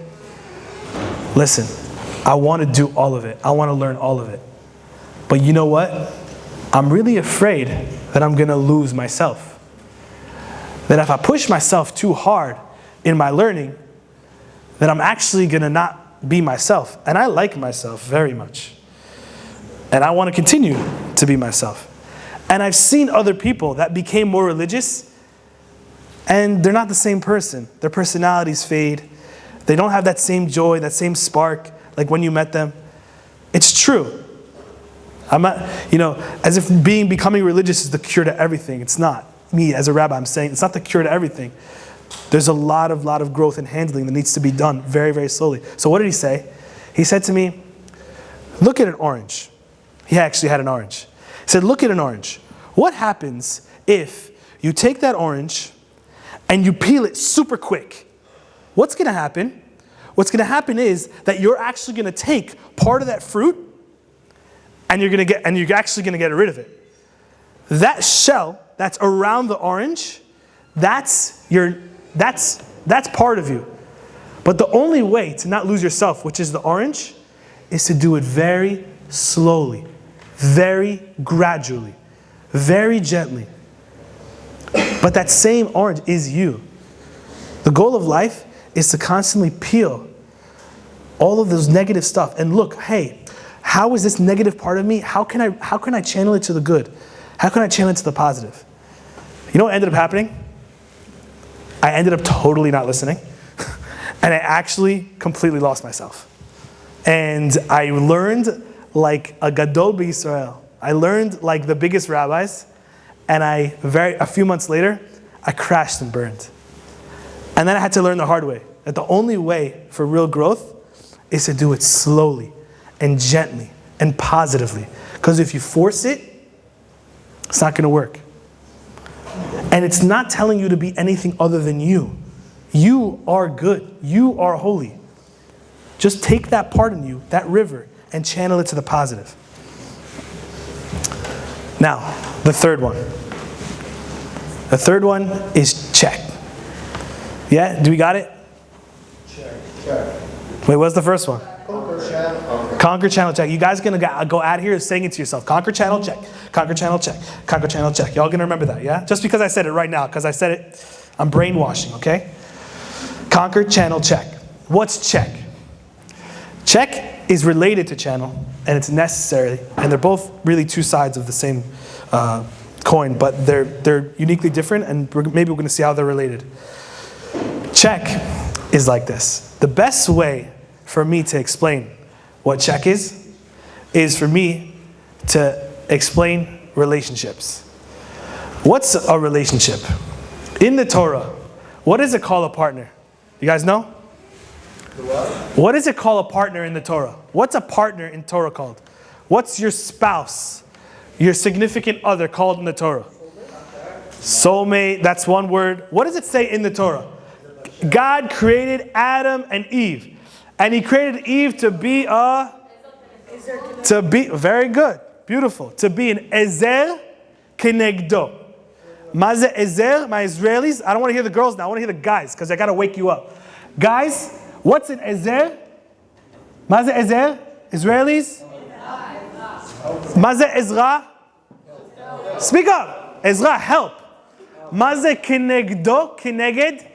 listen, I want to do all of it. I want to learn all of it. But you know what? I'm really afraid that I'm going to lose myself. That if I push myself too hard in my learning, that I'm actually going to not be myself. And I like myself very much. And I want to continue to be myself. And I've seen other people that became more religious, and they're not the same person. Their personalities fade. They don't have that same joy, that same spark, like when you met them. It's true. I'm not, as if becoming religious is the cure to everything. It's not. Me, as a rabbi, I'm saying it's not the cure to everything. There's a lot of growth and handling that needs to be done very, very slowly. So what did he say? He said to me, look at an orange. He actually had an orange. He said, look at an orange. What happens if you take that orange and you peel it super quick? What's going to happen? What's going to happen is that you're actually going to take part of that fruit and you're actually going to get rid of it. That shell that's around the orange, that's part of you. But the only way to not lose yourself, which is the orange, is to do it very slowly, very gradually, very gently. But that same orange is you. The goal of life is to constantly peel all of those negative stuff and look, hey, how is this negative part of me? How can I channel it to the good? How can I channel it to the positive? You know what ended up happening? I ended up totally not listening. And I actually completely lost myself. And I learned like a gadol b'Yisrael. I learned like the biggest rabbis. And a few months later, I crashed and burned. And then I had to learn the hard way. That the only way for real growth is to do it slowly and gently and positively. Because if you force it, it's not going to work. And it's not telling you to be anything other than you. You are good. You are holy. Just take that part in you, that river, and channel it to the positive. Now, the third one. The third one is check. Yeah? Do we got it? Check. Wait, what's the first one? Conquer, channel. Conquer, channel, check. You guys gonna go out here saying it to yourself. Conquer, channel, check. Conquer, channel, check. Conquer, channel, check. Y'all gonna remember that, yeah? Just because I said it right now, because I said it, I'm brainwashing, okay? Conquer, channel, check. What's check? Check is related to channel, and it's necessary, and they're both really two sides of the same coin, but they're uniquely different, and maybe we're going to see how they're related. Check is like this. The best way for me to explain what check is for me to explain relationships. What's a relationship? In the Torah, what does it call a partner? You guys know? What does it call a partner in the Torah? What's a partner in Torah called? What's your spouse, your significant other called in the Torah? Soulmate, that's one word. What does it say in the Torah? God created Adam and Eve. And he created Eve to be very good, beautiful, to be an ezer kenegdo. Maze ezer, my Israelis, I don't want to hear the girls now, I want to hear the guys, because I got to wake you up. Guys, what's an ezer? Maze ezer? Israelis? Maze ezra? Speak up. Ezra, help. Maze kenegdo? Keneged?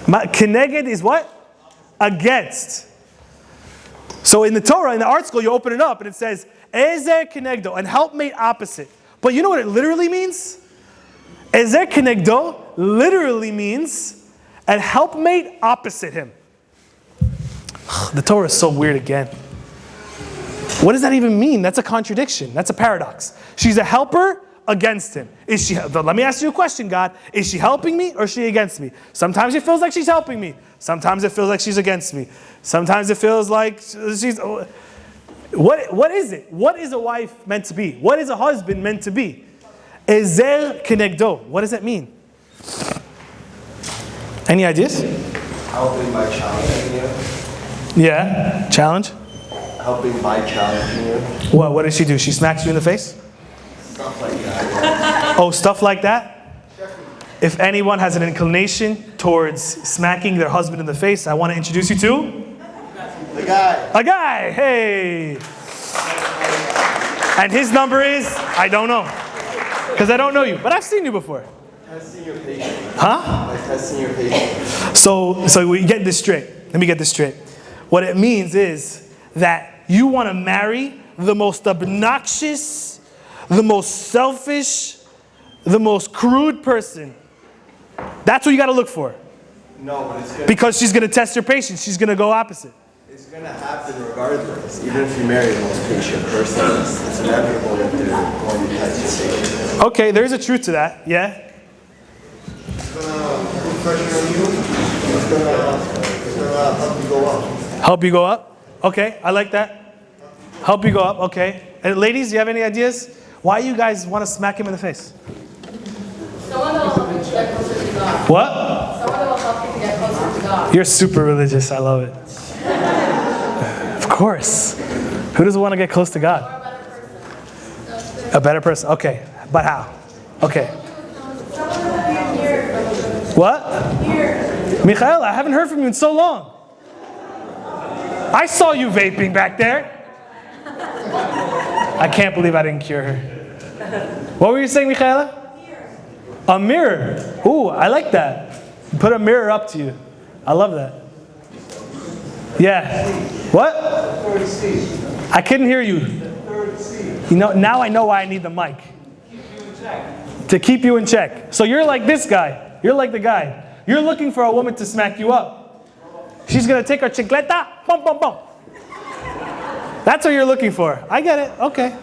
Keneged is what? Against. So in the Torah, in the art school, you open it up and it says, Ezer kenegdo, and helpmate opposite. But you know what it literally means? Ezer kenegdo literally means A helpmate opposite him. The Torah is so weird again. What does that even mean? That's a contradiction. That's a paradox. She's a helper against him. Let me ask you a question, God. Is she helping me or is she against me? Sometimes it feels like she's helping me. Sometimes it feels like she's against me. Sometimes it feels like she's... What is it? What is a wife meant to be? What is a husband meant to be? Ezer kenegdo. What does that mean? Any ideas? Helping by challenging you. Yeah. Challenge? Helping by challenging you. What does she do? She smacks you in the face? Stuff like that. Oh, stuff like that? If anyone has an inclination towards smacking their husband in the face, I want to introduce you to... The guy. A guy, hey. And his number is, I don't know. Because I don't know you, but I've seen you before. Testing your patience. Huh? Like testing your patience. So we get this straight. Let me get this straight. What it means is that you want to marry the most obnoxious, the most selfish, the most crude person. That's what you got to look for. No, but it's gonna, Because she's going to test your patience. She's going to go opposite. it's gonna happen regardless. Even if you marry the most patient person, it's inevitable that they're going to test your patience. Okay, there's a truth to that. Yeah? It's gonna put pressure on you. It's gonna help you go up. Help you go up? Okay, I like that. Help you go up, okay. And ladies, do you have any ideas? Why you guys want to smack him in the face? Someone that will help you to get closer to God. What? Someone that will help you to get closer to God. You're super religious. I love it. Of course. Who doesn't want to get close to God? Or a better person. A better person. Okay. But how? Okay. Someone that will be here. What? Here. Michael, I haven't heard from you in so long. I saw you vaping back there. I can't believe I didn't cure her. What were you saying, Michaela? A mirror. Ooh, I like that. Put a mirror up to you. I love that. Yeah. What? I couldn't hear you. You know, now I know why I need the mic. To keep you in check. So you're like this guy. You're like the guy. You're looking for a woman to smack you up. She's going to take her chicleta, bum, bum, bum. That's what you're looking for. I get it. Okay.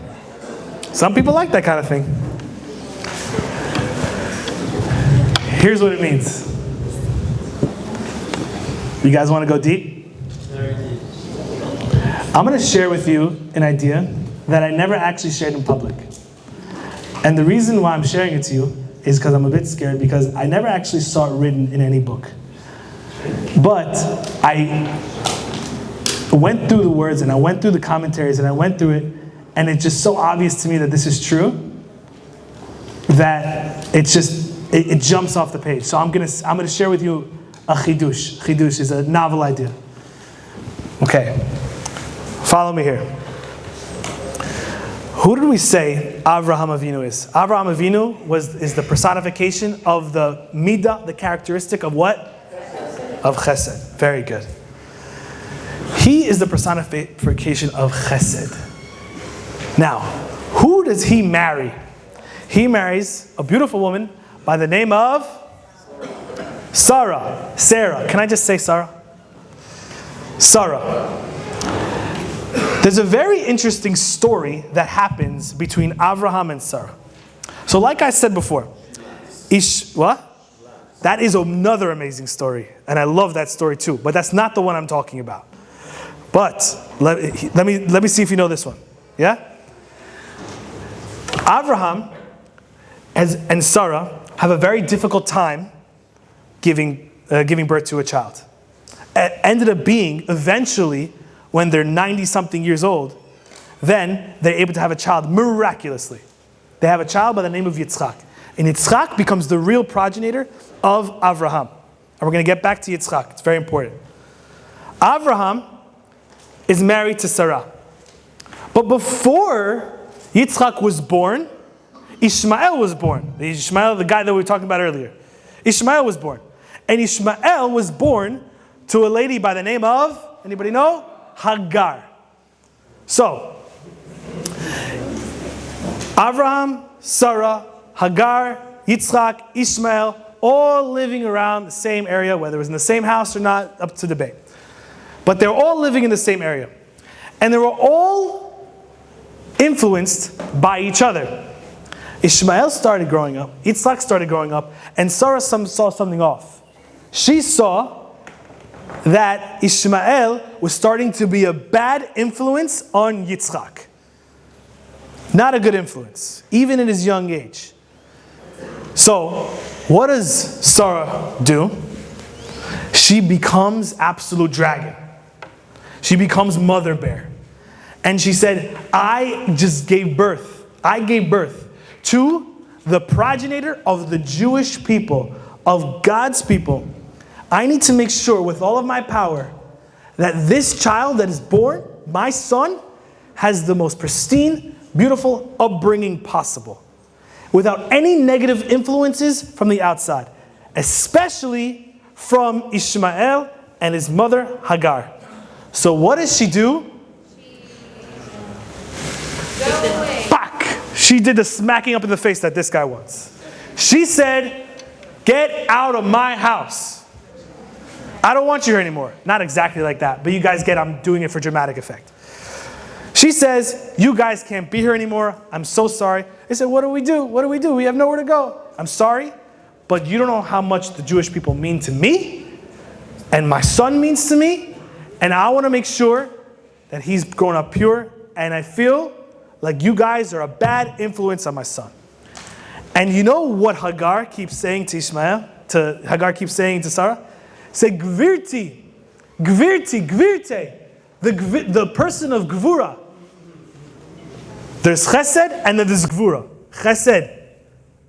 Some people like that kind of thing. Here's what it means. You guys want to go deep? I'm going to share with you an idea that I never actually shared in public. And the reason why I'm sharing it to you is because I'm a bit scared, because I never actually saw it written in any book. But I went through the words and I went through the commentaries and I went through it, and it's just so obvious to me that this is true that it jumps off the page. So I'm gonna share with you a chidush. Chidush is a novel idea. Okay, follow me here. Who did we say Avraham Avinu is? Avraham Avinu is the personification of the midah, the characteristic of what? Of chesed. Very good. He is the personification of chesed. Now, who does he marry? He marries a beautiful woman by the name of Sarah. Sarah. Can I just say Sarah? Sarah. There's a very interesting story that happens between Avraham and Sarah. So like I said before, what? That is another amazing story. And I love that story too. But that's not the one I'm talking about. But let me see if you know this one. Yeah? Avraham and Sarah have a very difficult time giving birth to a child. It ended up being eventually, when they're 90-something years old, then they're able to have a child miraculously. They have a child by the name of Yitzchak. And Yitzchak becomes the real progenitor of Avraham. And we're going to get back to Yitzchak. It's very important. Avraham is married to Sarah. But before Yitzchak was born, Ishmael was born. Ishmael, the guy that we were talking about earlier. Ishmael was born. And Ishmael was born to a lady by the name of, anybody know? Hagar. So, Avraham, Sarah, Hagar, Yitzchak, Ishmael, all living around the same area, whether it was in the same house or not, up to debate. But they're all living in the same area. And they were all influenced by each other. Ishmael started growing up, Yitzhak started growing up, and Sarah saw something off. She saw that Ishmael was starting to be a bad influence on Yitzhak. Not a good influence, even in his young age. So, what does Sarah do? She becomes absolute dragon. She becomes mother bear. And she said, I gave birth to the progenitor of the Jewish people, of God's people. I need to make sure with all of my power that this child that is born, my son, has the most pristine, beautiful upbringing possible, without any negative influences from the outside, especially from Ishmael and his mother Hagar. So what does she do? Fuck! She did the smacking up in the face that this guy wants. She said, get out of my house. I don't want you here anymore. Not exactly like that, but you guys get I'm doing it for dramatic effect. She says, you guys can't be here anymore. I'm so sorry. They said, what do we do? What do we do? We have nowhere to go. I'm sorry, but you don't know how much the Jewish people mean to me, and my son means to me, and I want to make sure that he's grown up pure, and I feel like you guys are a bad influence on my son. And you know what Hagar keeps saying to Hagar keeps saying to Sarah? Say, Gvirti, Gvirti, Gvirte, the person of Gvura. There's chesed and then there's gvura. Chesed,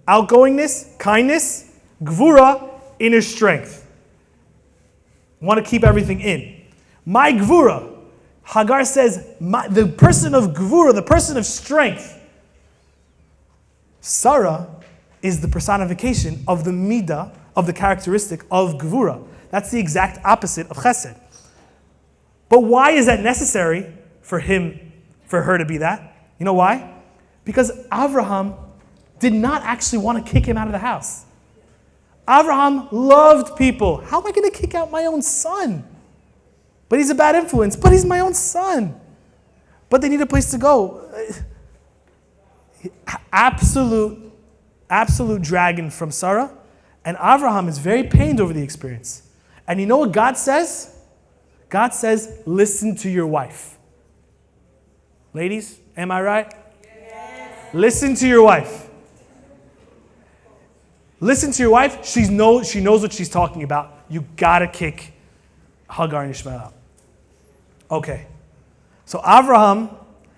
outgoingness, kindness. Gvura, inner strength. Want to keep everything in. My gvura, Hagar says, the person of gvura, the person of strength. Sarah is the personification of the midah, of the characteristic of gvura. That's the exact opposite of chesed. But why is that necessary for her to be that? You know why? Because Abraham did not actually want to kick him out of the house. Abraham loved people. How am I going to kick out my own son? But he's a bad influence. But he's my own son. But they need a place to go. Absolute dragon from Sarah. And Abraham is very pained over the experience. And you know what God says? God says, listen to your wife. Ladies, am I right? Yes. Listen to your wife. Listen to your wife. She knows what she's talking about. You gotta kick Hagar and Ishmael out. Okay. So Abraham,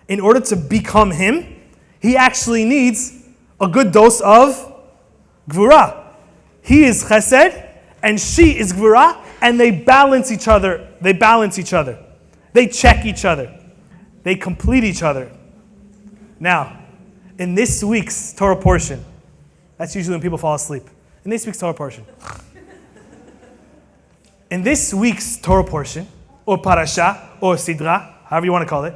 in order to become him, he actually needs a good dose of gvura. He is chesed and she is gvura, and they balance each other. They check each other. They complete each other. Now, in this week's Torah portion, that's usually when people fall asleep. In this week's Torah portion. In this week's Torah portion, or parasha, or sidra, however you want to call it,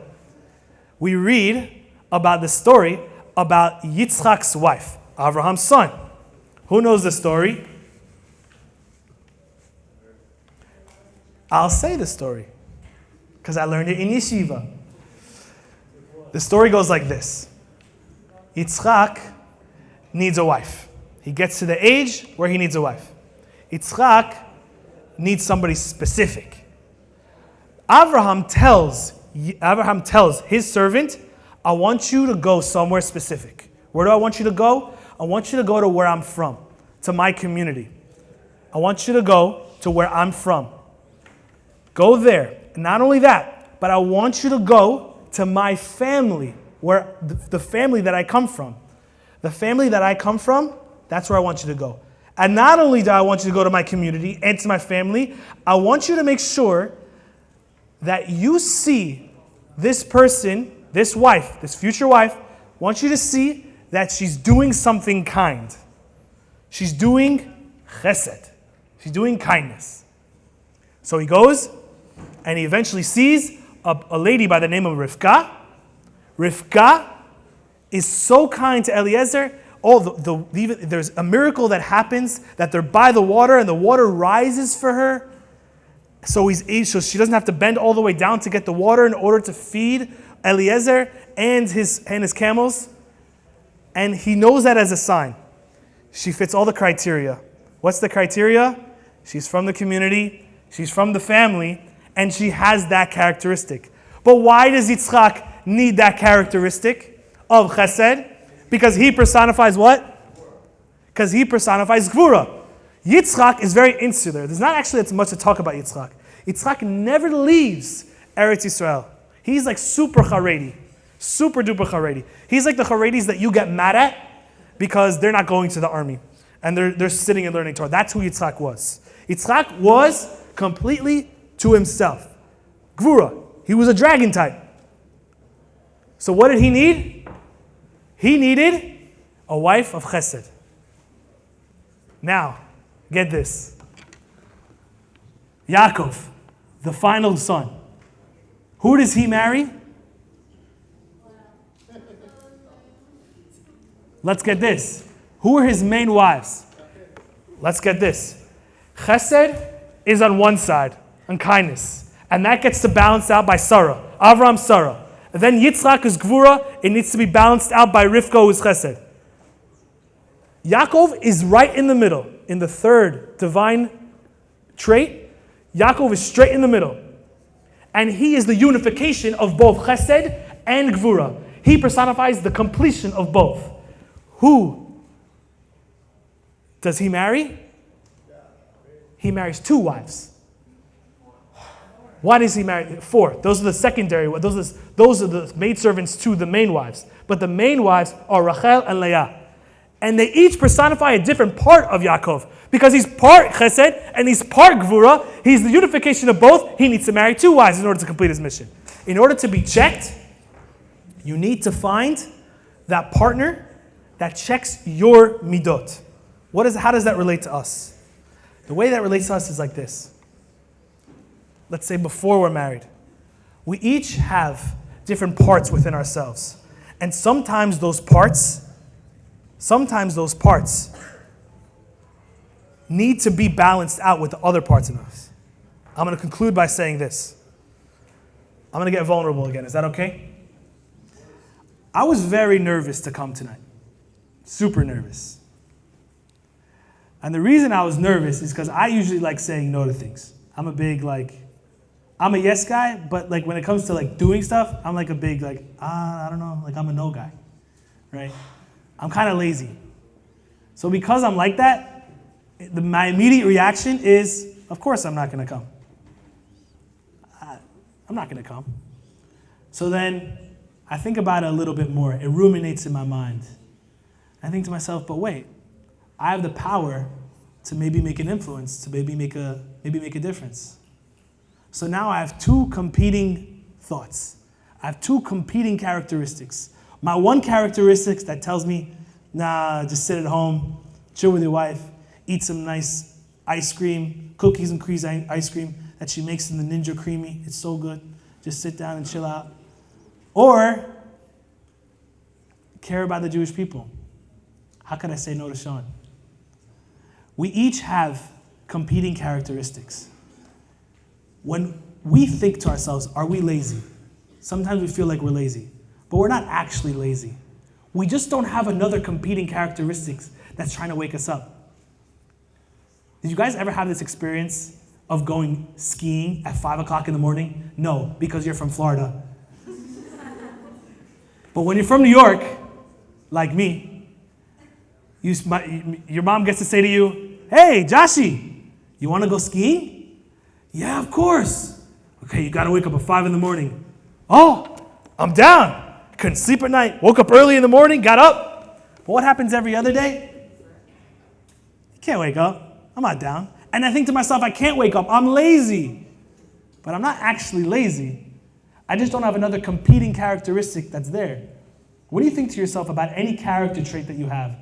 we read about the story about Yitzchak's wife, Abraham's son. Who knows the story? I'll say the story, because I learned it in yeshiva. The story goes like this. Yitzchak needs a wife. He gets to the age where he needs a wife. Yitzchak needs somebody specific. Abraham tells his servant, I want you to go somewhere specific. Where do I want you to go? I want you to go to where I'm from, to my community. I want you to go to where I'm from. Go there. And not only that, but I want you to go to my family, where the family that I come from. The family that I come from, that's where I want you to go. And not only do I want you to go to my community and to my family, I want you to make sure that you see this person, this wife, this future wife, I want you to see that she's doing something kind. She's doing chesed. She's doing kindness. So he goes, and he eventually sees a lady by the name of Rivka. Rivka is so kind to Eliezer. even there's a miracle that happens that they're by the water and the water rises for her. So she doesn't have to bend all the way down to get the water in order to feed Eliezer and his camels. And he knows that as a sign. She fits all the criteria. What's the criteria? She's from the community, she's from the family, and she has that characteristic. But why does Yitzchak need that characteristic of chesed? Because he personifies what? Because he personifies Gvura. Yitzchak is very insular. There's not actually that much to talk about Yitzchak. Yitzchak never leaves Eretz Yisrael. He's like super Haredi, super duper Haredi. He's like the Haredis that you get mad at because they're not going to the army and they're sitting and learning Torah. That's who Yitzchak was. Yitzchak was completely to himself. Gvura. He was a dragon type. So what did he need? He needed a wife of chesed. Now, get this. Yaakov, the final son. Who does he marry? Let's get this. Who are his main wives? Let's get this. Chesed is on one side, on kindness. And that gets to balance out by Sarah. Avram, Sarah. And then Yitzchak is Gvura. It needs to be balanced out by Rivka, who is Chesed. Yaakov is right in the middle. In the third divine trait, Yaakov is straight in the middle. And he is the unification of both Chesed and Gvura. He personifies the completion of both. Who does he marry? He marries 2 wives. Why does he marry 4? Those are the secondary. Those are the maidservants to the main wives. But the main wives are Rachel and Leah. And they each personify a different part of Yaakov. Because he's part Chesed and he's part Gvura. He's the unification of both. He needs to marry 2 wives in order to complete his mission. In order to be checked, you need to find that partner that checks your midot. How does that relate to us? The way that relates to us is like this. Let's say before we're married. We each have different parts within ourselves. And sometimes those parts need to be balanced out with the other parts in us. I'm going to conclude by saying this. I'm going to get vulnerable again. Is that okay? I was very nervous to come tonight. Super nervous. And the reason I was nervous is because I usually like saying no to things. I'm a yes guy, but when it comes to doing stuff, I'm a big I don't know, I'm a no guy, right? I'm kind of lazy. So because I'm like that, my immediate reaction is, of course I'm not going to come. I'm not going to come. So then I think about it a little bit more. It ruminates in my mind. I think to myself, but wait, I have the power to maybe make an influence, to maybe make a difference. So now I have 2 competing thoughts. I have 2 competing characteristics. My one characteristic that tells me, nah, just sit at home, chill with your wife, eat some nice ice cream, cookies and cream ice cream that she makes in the Ninja Creamy. It's so good. Just sit down and chill out. Or care about the Jewish people. How could I say no to Sean? We each have competing characteristics. When we think to ourselves, are we lazy? Sometimes we feel like we're lazy, but we're not actually lazy. We just don't have another competing characteristics that's trying to wake us up. Did you guys ever have this experience of going skiing at 5 o'clock in the morning? No, because you're from Florida. But when you're from New York, like me, your mom gets to say to you, hey, Joshie, you want to go skiing? Yeah, of course. Okay, you got to wake up at 5 in the morning. Oh, I'm down. Couldn't sleep at night. Woke up early in the morning, got up. But what happens every other day? You can't wake up. I'm not down. And I think to myself, I can't wake up. I'm lazy. But I'm not actually lazy. I just don't have another competing characteristic that's there. What do you think to yourself about any character trait that you have?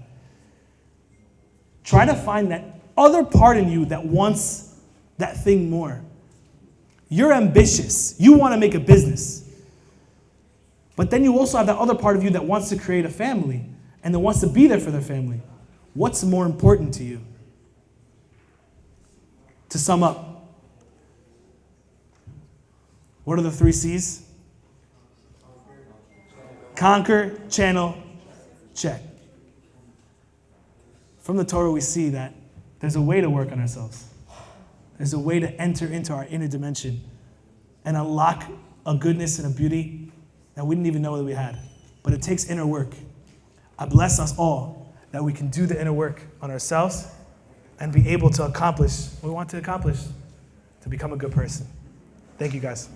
Try to find that other part in you that wants that thing more. You're ambitious. You want to make a business. But then you also have that other part of you that wants to create a family and that wants to be there for their family. What's more important to you? To sum up, what are the 3 C's? Conquer, channel, check. From the Torah, we see that there's a way to work on ourselves. There's a way to enter into our inner dimension and unlock a goodness and a beauty that we didn't even know that we had. But it takes inner work. I bless us all that we can do the inner work on ourselves and be able to accomplish what we want to accomplish, to become a good person. Thank you, guys.